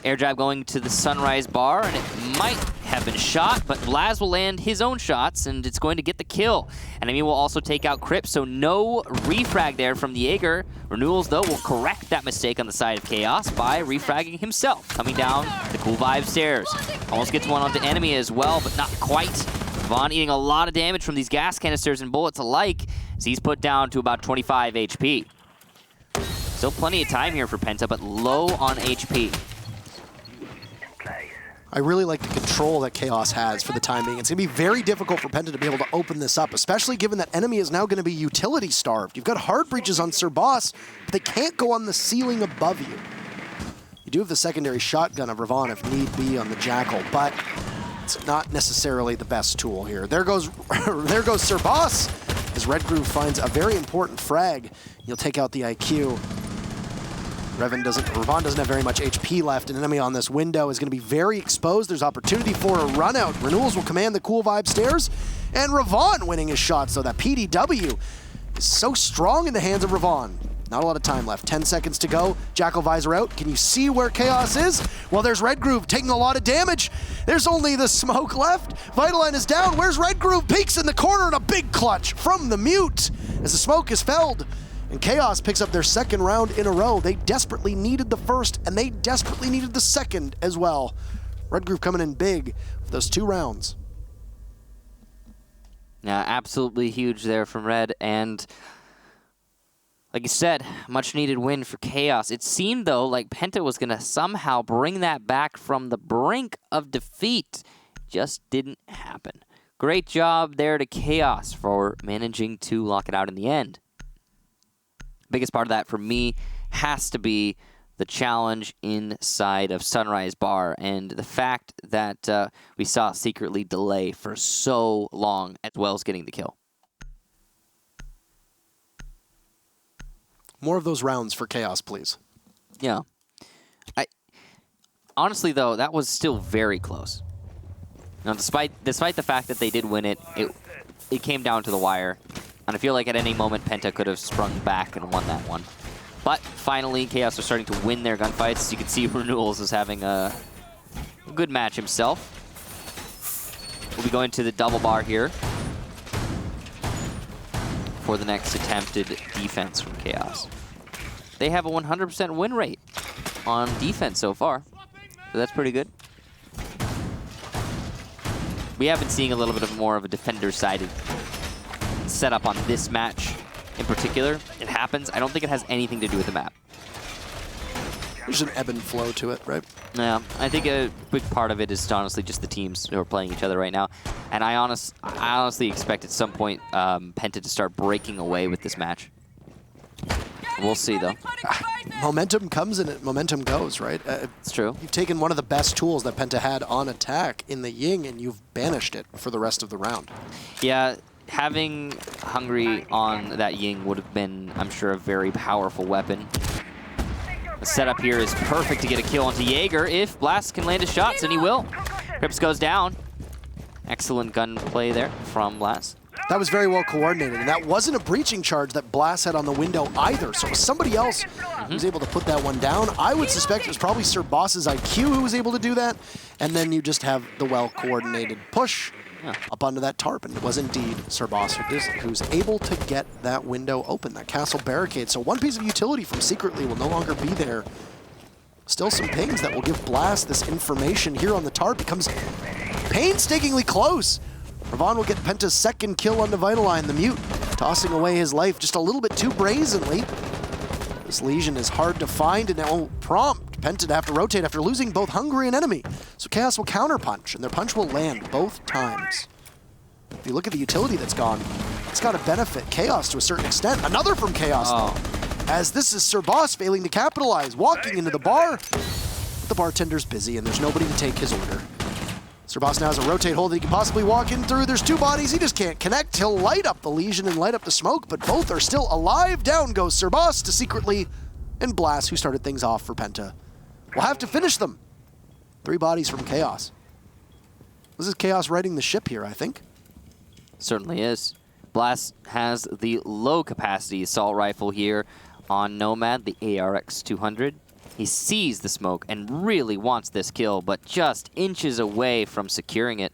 Air jab going to the Sunrise bar, and it might have been shot, but Blaz will land his own shots, and it's going to get the kill. Enemy will also take out Crypt, so no refrag there from the Jaeger. Renewals, though, will correct that mistake on the side of Chaos by refragging himself, coming down the Cool Vibe stairs. Almost gets one onto enemy as well, but not quite. Vaughn eating a lot of damage from these gas canisters and bullets alike, as he's put down to about 25 HP. Still plenty of time here for Penta, but low on HP. I really like the control that Chaos has for the time being. It's going to be very difficult for Penta to be able to open this up, especially given that enemy is now going to be utility starved. You've got hard breaches on Sir Boss, but they can't go on the ceiling above you. You do have the secondary shotgun of Ravon if need be on the Jackal, but it's not necessarily the best tool here. There goes Sir Boss, as Red Groove finds a very important frag. You'll take out the IQ. Ravon doesn't have very much HP left. An enemy on this window is going to be very exposed. There's opportunity for a run out. Renewals will command the Cool Vibe stairs, and Ravon winning his shot. So that PDW is so strong in the hands of Ravon. Not a lot of time left. 10 seconds to go. Jackal Visor out. Can you see where Chaos is? Well, there's Red Groove taking a lot of damage. There's only the smoke left. Vitaline is down. Where's Red Groove? Peeks in the corner and a big clutch from the Mute as the smoke is felled. And Chaos picks up their second round in a row. They desperately needed the first, and they desperately needed the second as well. Red Groove coming in big for those 2 rounds. Yeah, absolutely huge there from Red, and like you said, much needed win for Chaos. It seemed, though, like Penta was going to somehow bring that back from the brink of defeat. Just didn't happen. Great job there to Chaos for managing to lock it out in the end. Biggest part of that for me has to be the challenge inside of Sunrise Bar and the fact that we saw Secretly delay for so long as well as getting the kill. More of those rounds for Chaos, please. Yeah. Honestly, though, that was still very close. Now, despite the fact that they did win it, it came down to the wire. And I feel like at any moment, Penta could have sprung back and won that one. But finally, Chaos are starting to win their gunfights. You can see Renewals is having a good match himself. We'll be going to the double bar here for the next attempted defense from Chaos. They have a 100% win rate on defense so far, so that's pretty good. We have been seeing a little bit more of a defender-sided setup on this match in particular. It happens. I don't think it has anything to do with the map. There's an ebb and flow to it, right? Yeah, I think a big part of it is honestly just the teams who are playing each other right now. And I honestly expect at some point Penta to start breaking away with this match. We'll see, though. Momentum comes and momentum goes, right? It's true. You've taken one of the best tools that Penta had on attack in the Ying, and you've banished it for the rest of the round. Yeah, having Hungry on that Ying would have been, I'm sure, a very powerful weapon. The setup here is perfect to get a kill onto Jaeger if Blast can land his shots, and he will. Rips goes down. Excellent gunplay there from Blast. That was very well coordinated, and that wasn't a breaching charge that Blast had on the window either, so it was somebody else who was able to put that one down. I would suspect it was probably Sir Boss's IQ who was able to do that, and then you just have the well-coordinated push up onto that tarp, and it was indeed Sir Boss who's able to get that window open, that castle barricade. So one piece of utility from Secretly will no longer be there. Still some pings that will give Blast this information here on the tarp. Becomes painstakingly close. Ravon will get Penta's second kill on the Vitaline, the Mute, tossing away his life just a little bit too brazenly. This Legion is hard to find, and it will prompt Penta to have to rotate after losing both Hungry and Enemy. So Chaos will counterpunch, and their punch will land both times. If you look at the utility that's gone, it's got to benefit Chaos to a certain extent. Another from Chaos, though, as this is Sir Boss failing to capitalize, walking into the bar. The bartender's busy, and there's nobody to take his order. Sir Boss now has a rotate hole that he can possibly walk in through. There's two bodies. He just can't connect. He'll light up the Legion and light up the smoke, but both are still alive. Down goes Sir Boss to Secretly, and Blast, who started things off for Penta. We'll have to finish them. 3 bodies from Chaos. This is Chaos riding the ship here, I think. Certainly is. Blast has the low-capacity assault rifle here on Nomad, the ARX 200. He sees the smoke and really wants this kill, but just inches away from securing it.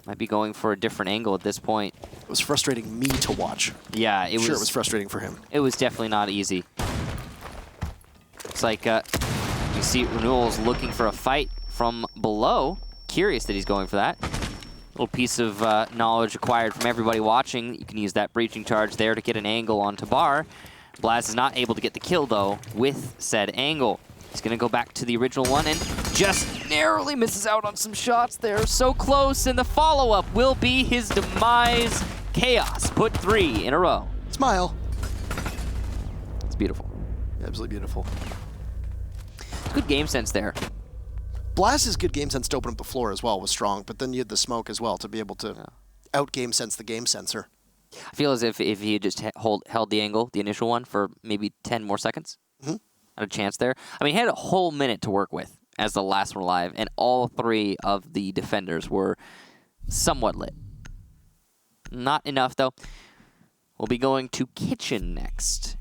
Might be going for a different angle at this point. It was frustrating me to watch. Yeah, it was frustrating for him. It was definitely not easy. It's like you see Renewals looking for a fight from below. Curious that he's going for that. Little piece of knowledge acquired from everybody watching. You can use that breaching charge there to get an angle onto Bar. Blast is not able to get the kill, though, with said angle. He's going to go back to the original one and just narrowly misses out on some shots there. So close, and the follow-up will be his demise. Chaos put 3 in a row. Smile. It's beautiful. Absolutely beautiful. Good game sense there. Blast's good game sense to open up the floor as well was strong, but then you had the smoke as well to be able to out-game sense the game sensor. I feel as if he had just held the angle, the initial one, for maybe 10 more seconds. Had a chance there. I mean, he had a whole minute to work with as the last one alive, and all 3 of the defenders were somewhat lit. Not enough, though. We'll be going to Kitchen next.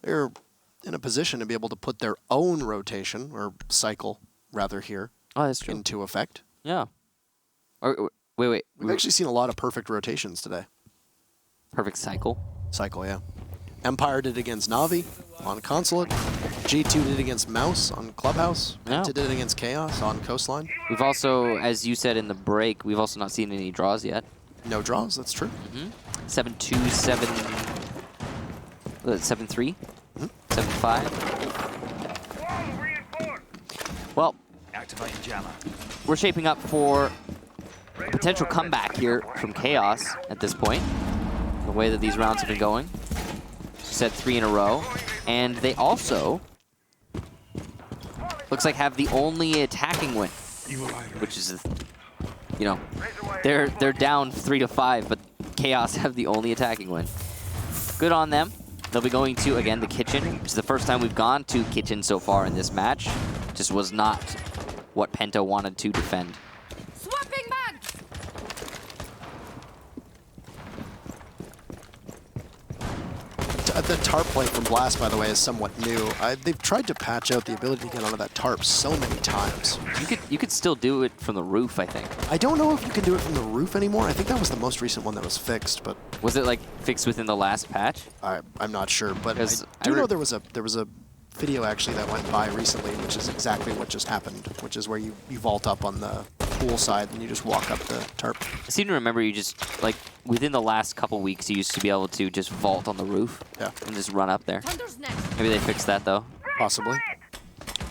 They're in a position to be able to put their own rotation, or cycle, rather, here that's true. into effect. Yeah. Wait. We've actually seen a lot of perfect rotations today. Perfect cycle. Cycle, yeah. Empire did it against Na'Vi on Consulate. G2 did it against Mouse on Clubhouse. Penta did it against Chaos on Coastline. We've also, as you said in the break, we've also not seen any draws yet. No draws, that's true. 7-2, 7-3, 7-5. Well, we're shaping up for a potential comeback here from Chaos at this point, the way that these rounds have been going. Set 3 in a row, and they also looks like have the only attacking win, which is you know, they're down 3 to 5, but Chaos have the only attacking win. Good on them. They'll be going to, again, the kitchen. It's the first time we've gone to kitchen so far in this match. Just was not what Penta wanted to defend. Swapping bags. The tarp play from Blast, by the way, is somewhat new. They've tried to patch out the ability to get onto that tarp so many times. You could still do it from the roof, I think. I don't know if you can do it from the roof anymore. I think that was the most recent one that was fixed, but Was it like fixed within the last patch? I'm not sure. But I 'Cause do know there was a video actually that went by recently, which is exactly what just happened, which is where you vault up on the pool side and you just walk up the tarp. I seem to remember you just, like, within the last couple weeks, you used to be able to just vault on the roof. Yeah. And just run up there. Thunder's next. Maybe they fixed that, though. Possibly.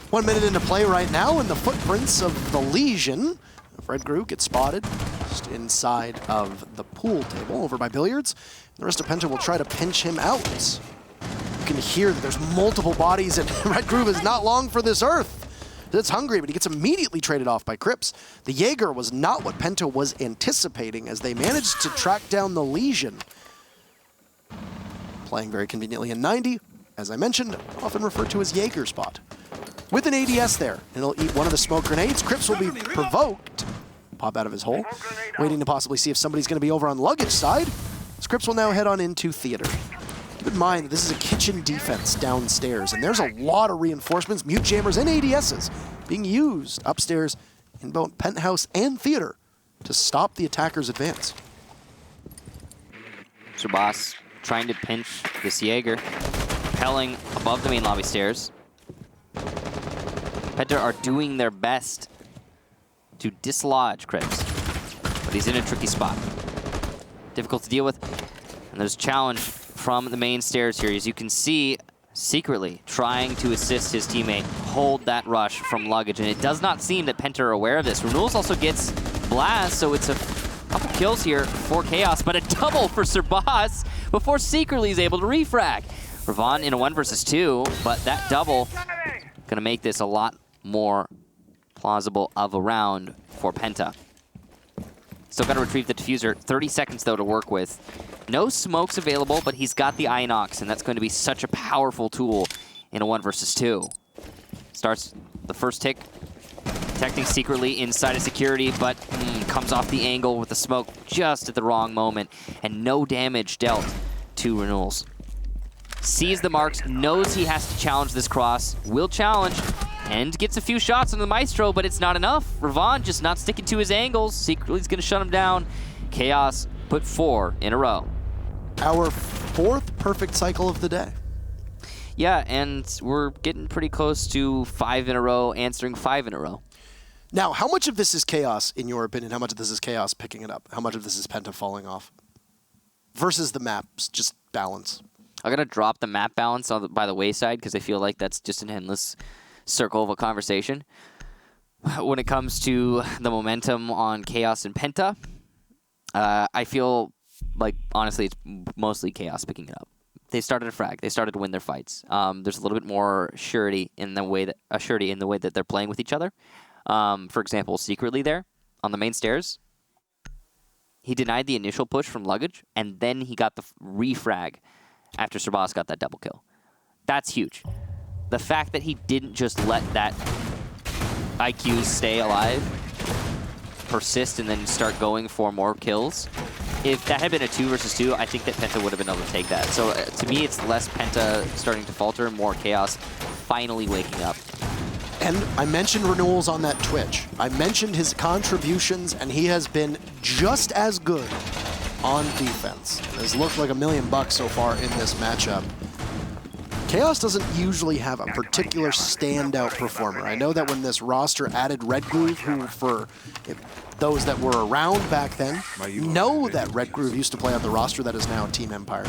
1 minute into play right now, and the footprints of the Legion. Red Groove gets spotted just inside of the pool table over by Billiards. The rest of Penta will try to pinch him out. You can hear that there's multiple bodies, and Red Groove is not long for this earth. It's hungry, but he gets immediately traded off by Crips. The Jaeger was not what Penta was anticipating as they managed to track down the Legion. Playing very conveniently in 90, as I mentioned, often referred to as Jaeger spot. With an ADS there, and he'll eat one of the smoke grenades. Crips will be provoked. Pop out of his hole, waiting to possibly see if somebody's going to be over on luggage side. Crips will now head on into theater. Keep in mind that this is a kitchen defense downstairs, and there's a lot of reinforcements, mute jammers, and ADSs being used upstairs in both penthouse and theater to stop the attacker's advance. Boss trying to pinch this Jaeger, propelling above the main lobby stairs. Penta are doing their best to dislodge Crips, but he's in a tricky spot. Difficult to deal with, and there's a challenge from the main stairs here. As you can see, secretly trying to assist his teammate hold that rush from luggage, and it does not seem that Penta are aware of this. Renewals also gets Blast, so it's a couple kills here for Chaos, but a double for Sir Boss before secretly is able to refrag. Ravon in a 1 versus 2, but that double gonna make this a lot more plausible of a round for Penta. Still gotta retrieve the diffuser. 30 seconds though to work with. No smokes available, but he's got the Inox, and that's going to be such a powerful tool in a 1 versus 2. Starts the first tick, detecting secretly inside of security, but comes off the angle with the smoke just at the wrong moment, and no damage dealt to Renewals. Sees the marks, knows he has to challenge this cross, will challenge, and gets a few shots on the Maestro, but it's not enough. Ravon just not sticking to his angles. Secretly is going to shut him down. Chaos put 4 in a row. Our 4th perfect cycle of the day. Yeah, and we're getting pretty close to 5 in a row, answering 5 in a row. Now, how much of this is Chaos, in your opinion? How much of this is Chaos picking it up? How much of this is Penta falling off? Versus the maps, just balance. I'm going to drop the map balance by the wayside because I feel like that's just an endless circle of a conversation. When it comes to the momentum on Chaos and Penta, I feel like, honestly, it's mostly Chaos picking it up. They started to frag. They started to win their fights. There's a little bit more surety in the way that they're playing with each other. For example, secretly there on the main stairs, he denied the initial push from luggage, and then he got the refrag after Sir Boss got that double kill. That's huge. The fact that he didn't just let that IQ stay alive, persist, and then start going for more kills. If that had been a 2 versus 2, I think that Penta would have been able to take that. So to me, it's less Penta starting to falter, more Chaos finally waking up. And I mentioned Renewals on that Twitch. I mentioned his contributions, and he has been just as good on defense. It has looked like $1 million so far in this matchup. Chaos doesn't usually have a particular standout performer. I know that when this roster added Red Groove, who for those that were around back then know that Red Groove used to play on the roster that is now Team Empire.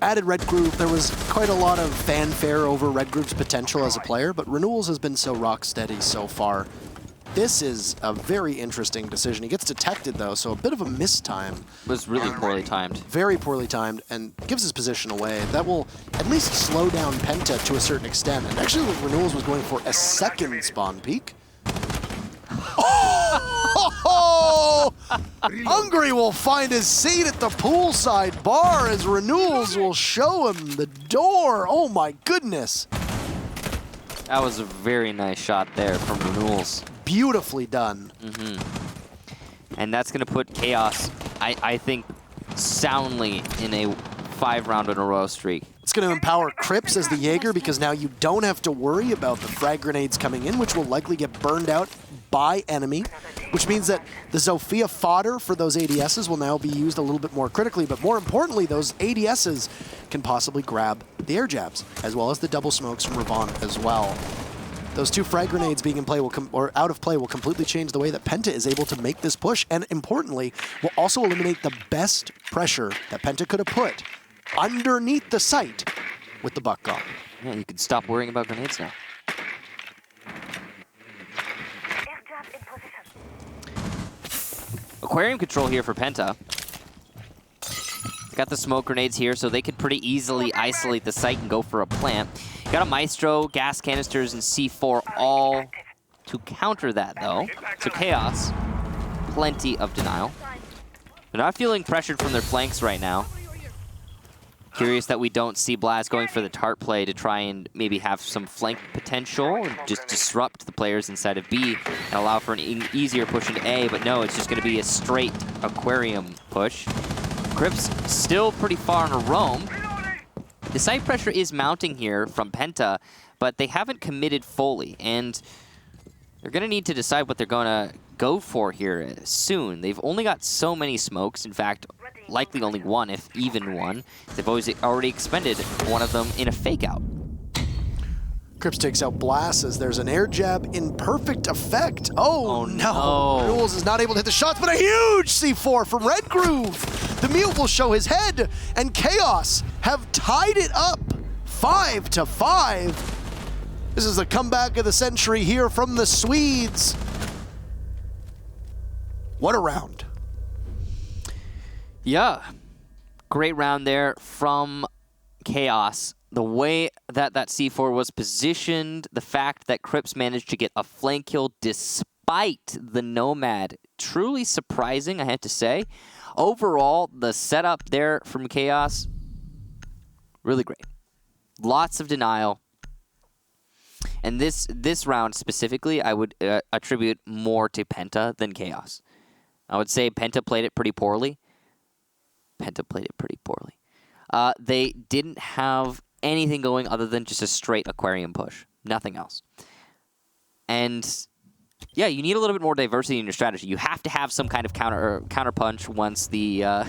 Added Red Groove, there was quite a lot of fanfare over Red Groove's potential as a player, but Renewals has been so rock steady so far. This is a very interesting decision. He gets detected, though, so a bit of a mistime. It was really poorly timed. Very poorly timed, and gives his position away. That will at least slow down Penta to a certain extent. And actually, Renewals was going for a second spawn peak. Oh! Oh! Hungry will find his seat at the poolside bar as Renewals will show him the door. Oh my goodness. That was a very nice shot there from Renewals. Beautifully done. And that's going to put Chaos, I think, soundly in a 5-round-in-a-row streak. It's going to empower Crips as the Jaeger because now you don't have to worry about the frag grenades coming in, which will likely get burned out by enemy, which means that the Zofia fodder for those ADSs will now be used a little bit more critically, but more importantly, those ADSs can possibly grab the air jabs, as well as the double smokes from Ravon as well. Those 2 frag grenades being in play or out of play will completely change the way that Penta is able to make this push, and importantly, will also eliminate the best pressure that Penta could have put underneath the site with the buck gone. Yeah, you can stop worrying about grenades now. Aquarium control here for Penta. Got the smoke grenades here, so they could pretty easily isolate the site and go for a plant. Got a Maestro, gas canisters, and C4 all to counter that, though. So Chaos, plenty of denial. They're not feeling pressured from their flanks right now. Curious that we don't see Blast going for the tart play to try and maybe have some flank potential and just disrupt the players inside of B and allow for an easier push into A, but no, it's just going to be a straight Aquarium push. Crips still pretty far in a roam. The site pressure is mounting here from Penta, but they haven't committed fully, and they're going to need to decide what they're going to go for here soon. They've only got so many smokes. In fact, likely only one, if even one. They've already expended one of them in a fake out. Crips takes out Blast as there's an air jab in perfect effect. Oh no. Renewals is not able to hit the shots, but a huge C4 from Red Groove. The mute will show his head, and Chaos have tied it up 5-5. This is the comeback of the century here from the Swedes. What a round. Yeah, great round there from Chaos. The way that that C4 was positioned, the fact that Crips managed to get a flank kill despite the Nomad, truly surprising, I have to say. Overall, the setup there from Chaos, really great. Lots of denial. And this round specifically, I would attribute more to Penta than Chaos. I would say Penta played it pretty poorly. They didn't have anything going other than just a straight Aquarium push. Nothing else. And yeah, you need a little bit more diversity in your strategy. You have to have some kind of counter punch once the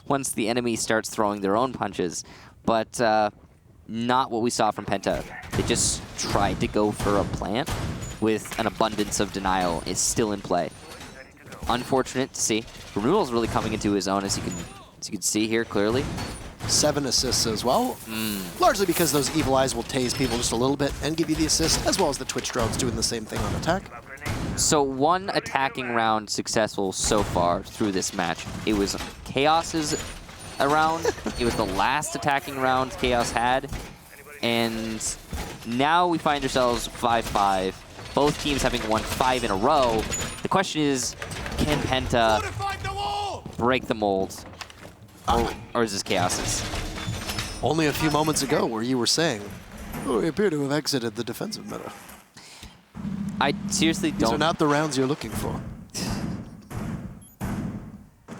once the enemy starts throwing their own punches. But not what we saw from Penta. They just tried to go for a plant with an abundance of denial is still in play. Unfortunate to see. Renewal's really coming into his own, as you can see here clearly. 7 assists as well, largely because those Evil Eyes will tase people just a little bit and give you the assist, as well as the Twitch drones doing the same thing on attack. So 1 attacking round successful so far through this match. It was Chaos's round. It was the last attacking round Chaos had. And now we find ourselves 5-5. Both teams having won 5 in a row. The question is, can Penta break the mold? Or is this Chaos's? Only a few moments ago where you were saying, oh, we appear to have exited the defensive meta. I seriously don't... These are not the rounds you're looking for.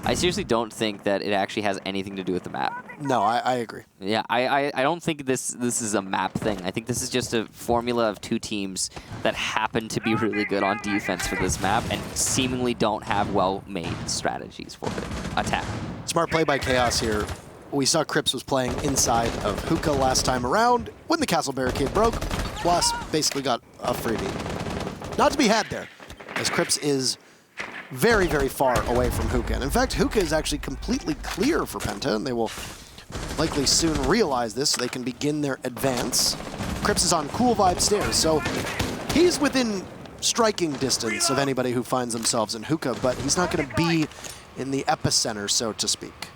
I seriously don't think that it actually has anything to do with the map. No, I agree. Yeah, I don't think this is a map thing. I think this is just a formula of 2 teams that happen to be really good on defense for this map and seemingly don't have well-made strategies for it. Attack. Smart play by Chaos here. We saw Crips was playing inside of Hookah last time around. When the castle barricade broke, Blast basically got a freebie. Not to be had there, as Crips is very, very far away from Hookah. And in fact, Hookah is actually completely clear for Penta, and they will likely soon realize this so they can begin their advance. Crips is on Cool Vibe stairs, so he's within striking distance of anybody who finds themselves in Hookah, but he's not going to be in the epicenter, so to speak.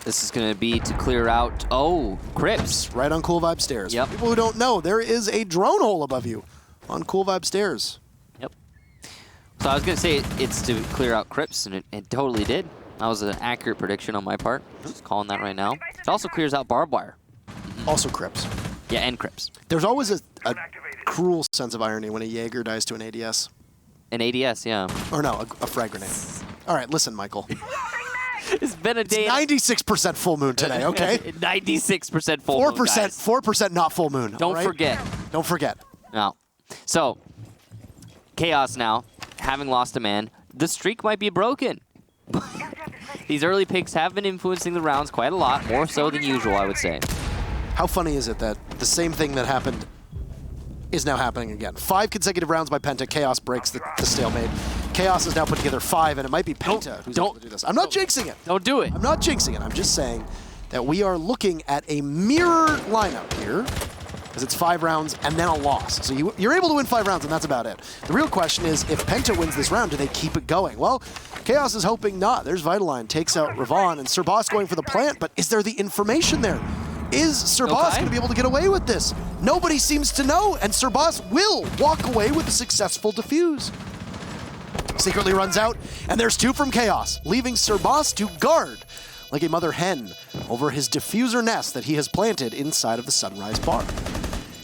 This is going to be to clear out... Oh, Crips. Right on Cool Vibe stairs. Yep. For people who don't know, there is a drone hole above you on Cool Vibe stairs. Yep. So I was going to say it's to clear out Crypts, and it totally did. That was an accurate prediction on my part. Just calling that right now. It also clears out Barbed Wire. Also Crips. Yeah, and Crypts. There's always a cruel sense of irony when a Jaeger dies to an ADS. An ADS, yeah. Or no, a frag grenade. All right, listen, Michael. It's been a day. 96% full moon today, okay? 96% full moon, guys. 4% not full moon. Don't forget. Don't forget. No. So, Chaos now, having lost a man, the streak might be broken. These early picks have been influencing the rounds quite a lot, more so than usual, I would say. How funny is it that the same thing that happened is now happening again? 5 consecutive rounds by Penta. Chaos breaks the stalemate. Chaos has now put together 5, and it might be Penta who's able to do this. I'm not jinxing it. Don't do it. I'm not jinxing it. I'm just saying that we are looking at a mirror lineup here, because it's 5 rounds and then a loss. So you're able to win 5 rounds, and that's about it. The real question is, if Penta wins this round, do they keep it going? Well, Chaos is hoping not. There's Vitaline, takes out Ravon, and Sir Boss going for the plant, but is there the information there? Is Sir Boss going to be able to get away with this? Nobody seems to know, and Sir Boss will walk away with a successful defuse. Secretly runs out, and there's 2 from Chaos, leaving Sir Boss to guard like a mother hen over his diffuser nest that he has planted inside of the Sunrise Bar.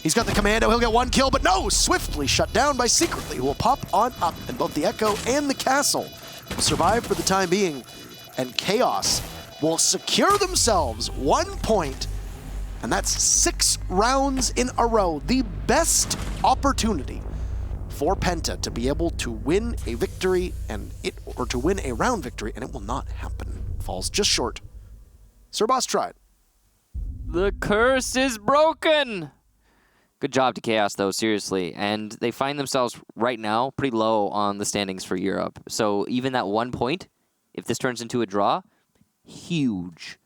He's got the commando, he'll get 1 kill, but no, swiftly shut down by Secretly, who will pop on up, and both the Echo and the Castle will survive for the time being, and Chaos will secure themselves 1 point, and that's 6 rounds in a row. The best opportunity for Penta to be able to win a victory or to win a round victory, and it will not happen. Falls just short. Sir Boss tried. The curse is broken. Good job to Chaos, though, seriously. And they find themselves right now pretty low on the standings for Europe. So even that 1 point, if this turns into a draw, huge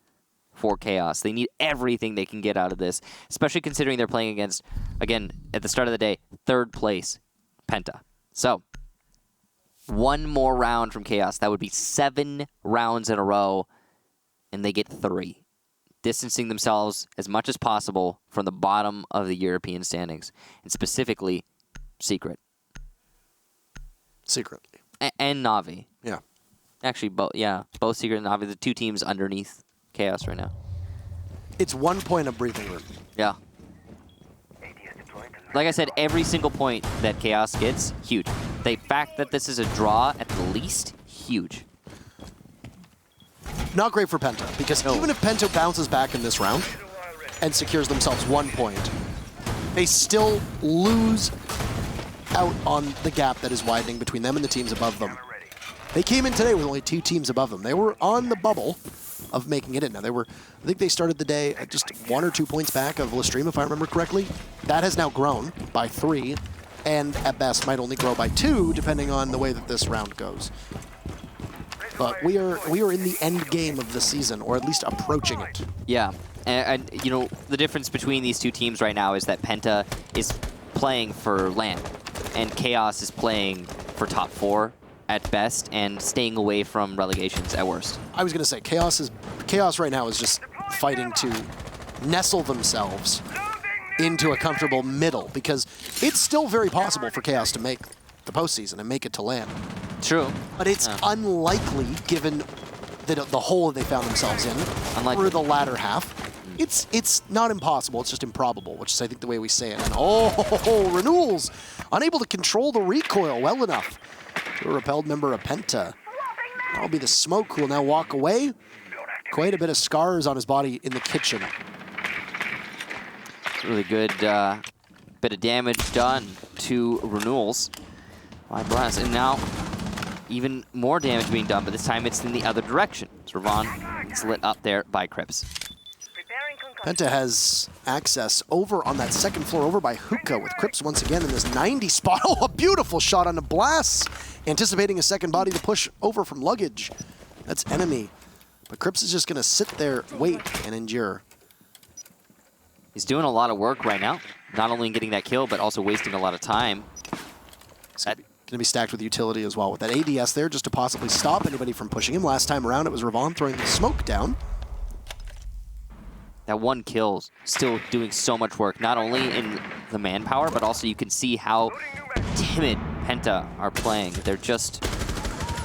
for Chaos. They need everything they can get out of this, especially considering they're playing against, again, at the start of the day, 3rd place, Penta. So, 1 more round from Chaos. That would be 7 rounds in a row, and they get 3. Distancing themselves as much as possible from the bottom of the European standings, and specifically, Secretly. And Na'Vi. Yeah. Actually, both Secret and Na'Vi, the 2 teams underneath Chaos right now. It's 1 point of breathing room. Yeah. Like I said, every single point that Chaos gets, huge. The fact that this is a draw, at the least, huge. Not great for Penta, because even if Penta bounces back in this round and secures themselves 1 point, they still lose out on the gap that is widening between them and the teams above them. They came in today with only 2 teams above them. They were on the bubble of making it in. Now, I think they started the day at just 1 or 2 points back of Lestream, if I remember correctly. That has now grown by 3, and at best might only grow by 2, depending on the way that this round goes. But we are in the end game of the season, or at least approaching it. Yeah, and you know, the difference between these 2 teams right now is that Penta is playing for land, and Chaos is playing for top 4 at best, and staying away from relegations at worst. I was going to say, Chaos right now is just fighting to nestle themselves into a comfortable middle, because it's still very possible for Chaos to make the postseason and make it to land. True. But it's unlikely, given the hole they found themselves in through the latter half. It's not impossible, it's just improbable, which is, I think, the way we say it. And Renewals, unable to control the recoil well enough to a repelled member of Penta. That'll be the Smoke, who will now walk away. Quite a bit of scars on his body in the kitchen. Really good bit of damage done to Renewals by Blast. And now, even more damage being done, but this time it's in the other direction. So Ravon is lit up there by Crips. Penta has access over on that 2nd floor, over by Hookah, with Crips once again in this 90 spot. Oh, a beautiful shot on the Blast, anticipating a second body to push over from Luggage. That's enemy. But Crips is just going to sit there, wait, and endure. He's doing a lot of work right now, not only getting that kill, but also wasting a lot of time. It's going to be stacked with utility as well, with that ADS there just to possibly stop anybody from pushing him. Last time around, it was Ravon throwing the Smoke down. That one kill's still doing so much work, not only in the manpower, but also you can see how timid Penta are playing. They're just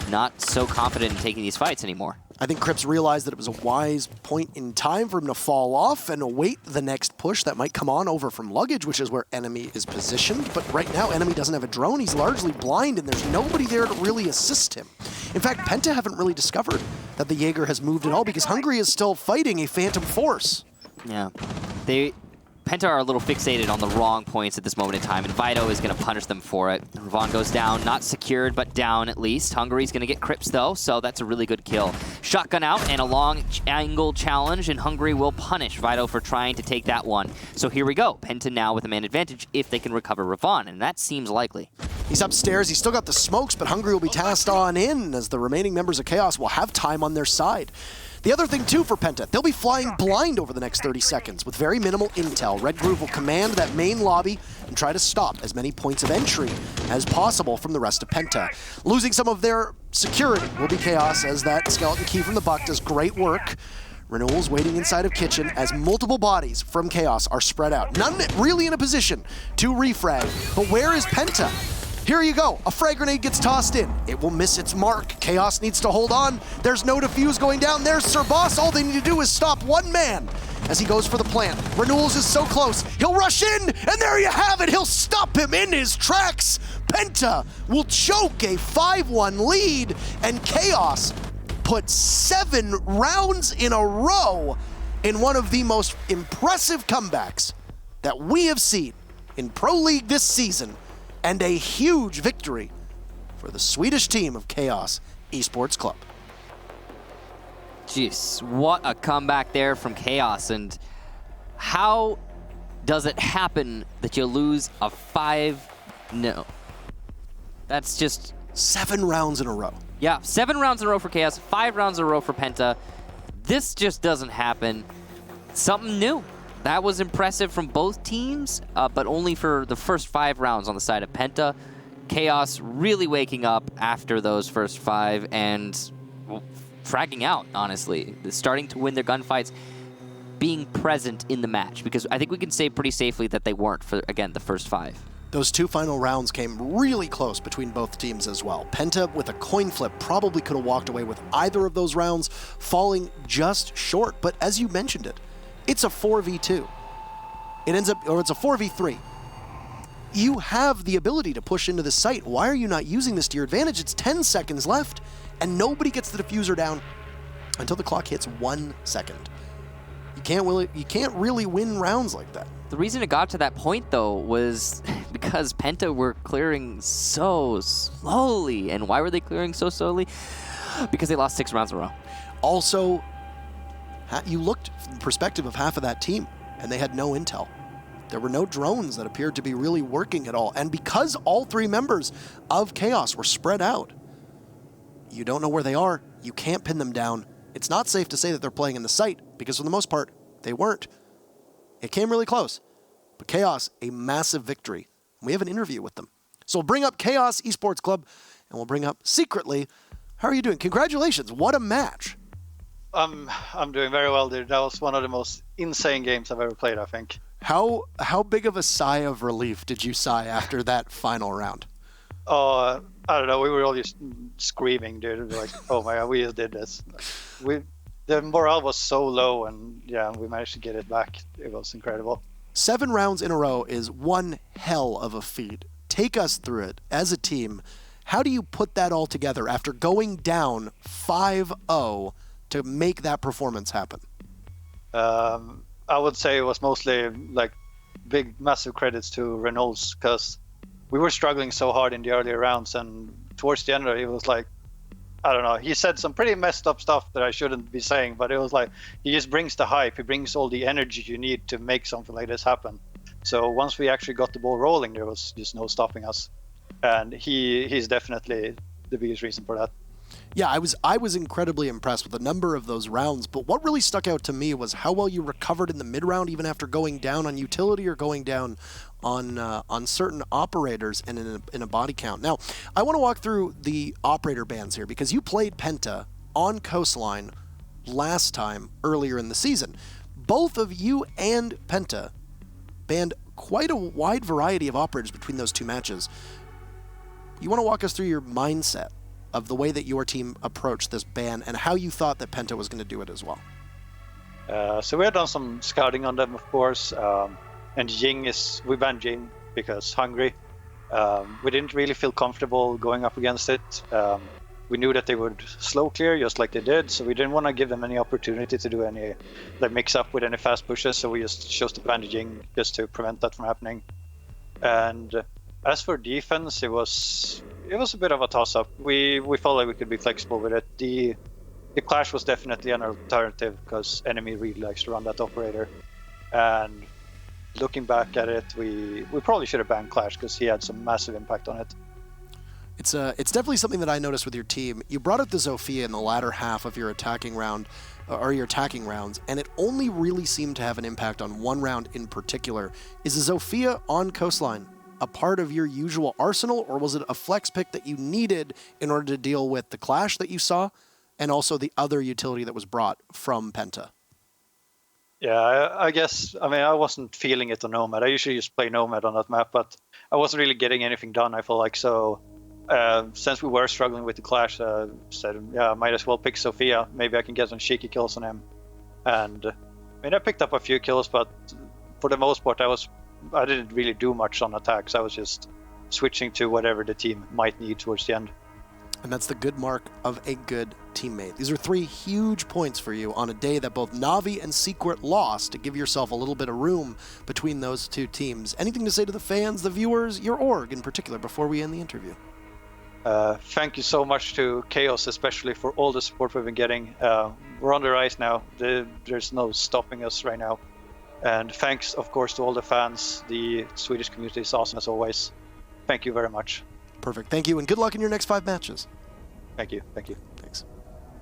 not so confident in taking these fights anymore. I think Cripps realized that it was a wise point in time for him to fall off and await the next push that might come on over from Luggage, which is where Enemy is positioned. But right now, Enemy doesn't have a drone. He's largely blind, and there's nobody there to really assist him. In fact, Penta haven't really discovered that the Jaeger has moved at all because Hungary is still fighting a Phantom Force. Yeah. Penta are a little fixated on the wrong points at this moment in time, and Vito is going to punish them for it. Ravon goes down, not secured, but down at least. Hungary's going to get Cripps, though, so that's a really good kill. Shotgun out and a long angle challenge, and Hungary will punish Vito for trying to take that one. So here we go. Penta now with a man advantage if they can recover Ravon, and that seems likely. He's upstairs. He's still got the smokes, but Hungary will be tasked on in as the remaining members of Chaos will have time on their side. The other thing, too, for Penta, they'll be flying blind over the next 30 seconds with very minimal intel. Red Groove will command that main lobby and try to stop as many points of entry as possible from the rest of Penta. Losing some of their security will be Chaos as that skeleton key from the Buck does great work. Renewal's waiting inside of Kitchen as multiple bodies from Chaos are spread out. None really in a position to refrag, but where is Penta? Here you go. A frag grenade gets tossed in. It will miss its mark. Chaos needs to hold on. There's no defuse going down. There's Sir Boss. All they need to do is stop one man as he goes for the plant. Renewals is so close. He'll rush in, and there you have it. He'll stop him in his tracks. Penta will choke a 5-1 lead, and Chaos put 7 rounds in a row in one of the most impressive comebacks that we have seen in Pro League this season. And a huge victory for the Swedish team of Chaos Esports Club. Jeez, what a comeback there from Chaos. And how does it happen that you lose a 5-0? That's just... 7 rounds in a row. Yeah, 7 rounds in a row for Chaos, 5 rounds in a row for Penta. This just doesn't happen. Something new. That was impressive from both teams, but only for the first 5 rounds on the side of Penta. Chaos really waking up after those first 5 and fragging out, honestly. Starting to win their gunfights, being present in the match. Because I think we can say pretty safely that they weren't for, again, the first 5. Those 2 final rounds came really close between both teams as well. Penta, with a coin flip, probably could have walked away with either of those rounds, falling just short. But as you mentioned it, it's a 4v2. It ends up, or it's a 4v3. You have the ability to push into the site. Why are you not using this to your advantage? It's 10 seconds left, and nobody gets the diffuser down until the clock hits 1 second. You can't really win rounds like that. The reason it got to that point, though, was because Penta were clearing so slowly. And why were they clearing so slowly? Because they lost 6 rounds in a row. Also, you looked from the perspective of half of that team, and they had no intel. There were no drones that appeared to be really working at all. And because all 3 members of Chaos were spread out, you don't know where they are. You can't pin them down. It's not safe to say that they're playing in the site, because for the most part, they weren't. It came really close. But Chaos, a massive victory. We have an interview with them. So we'll bring up Chaos Esports Club, and we'll bring up secretly, how are you doing? Congratulations. What a match. I'm doing very well, dude. That was one of the most insane games I've ever played, I think. How big of a sigh of relief did you sigh after that final round? I don't know. We were all just screaming, dude. Like, oh my god, we just did this. The morale was so low, and yeah, we managed to get it back. It was incredible. 7 rounds in a row is one hell of a feat. Take us through it as a team. How do you put that all together after going down 5-0 to make that performance happen? I would say it was mostly like big, massive credits to Renault's, because we were struggling so hard in the earlier rounds, and towards the end of it, it was like, I don't know, he said some pretty messed up stuff that I shouldn't be saying, but it was like, he just brings the hype, he brings all the energy you need to make something like this happen. So once we actually got the ball rolling, there was just no stopping us. And he's definitely the biggest reason for that. Yeah, I was incredibly impressed with the number of those rounds, but what really stuck out to me was how well you recovered in the mid-round, even after going down on utility or going down on certain operators and in a body count. Now, I want to walk through the operator bans here, because you played Penta on Coastline last time earlier in the season, both of you and Penta banned quite a wide variety of operators between those two matches. You want to walk us through your mindset of the way that your team approached this ban and how you thought that Penta was going to do it as well? So we had done some scouting on them, of course, and we banned Jing because hungry. We didn't really feel comfortable going up against it. We knew that they would slow clear just like they did, so we didn't want to give them any opportunity to do any mix up with any fast pushes, so we just chose to ban the Jing just to prevent that from happening. And as for defense, it was a bit of a toss-up. We felt like we could be flexible with it. The Clash was definitely an alternative because enemy really likes to run that operator. And looking back at it, we probably should have banned Clash because he had some massive impact on it. It's definitely something that I noticed with your team. You brought up the Zofia in the latter half of your attacking round, or your attacking rounds, and it only really seemed to have an impact on one round in particular. Is the Zofia on Coastline a part of your usual arsenal, or was it a flex pick that you needed in order to deal with the Clash that you saw, and also the other utility that was brought from Penta? Yeah, I guess, I wasn't feeling it on Nomad. I usually just play Nomad on that map, but I wasn't really getting anything done, I feel like. So since we were struggling with the Clash, I said, yeah, I might as well pick Sophia. Maybe I can get some cheeky kills on him. And I picked up a few kills, but for the most part, I didn't really do much on attacks. I was just switching to whatever the team might need towards the end. And that's the good mark of a good teammate. These are 3 huge points for you on a day that both Na'Vi and Secret lost to give yourself a little bit of room between those two teams. Anything to say to the fans, the viewers, your org in particular, before we end the interview? Thank you so much to Chaos, especially for all the support we've been getting. We're on the rise now. There's no stopping us right now. And thanks, of course, to all the fans. The Swedish community is awesome as always. Thank you very much. Perfect. Thank you, and good luck in your next 5 matches. Thank you.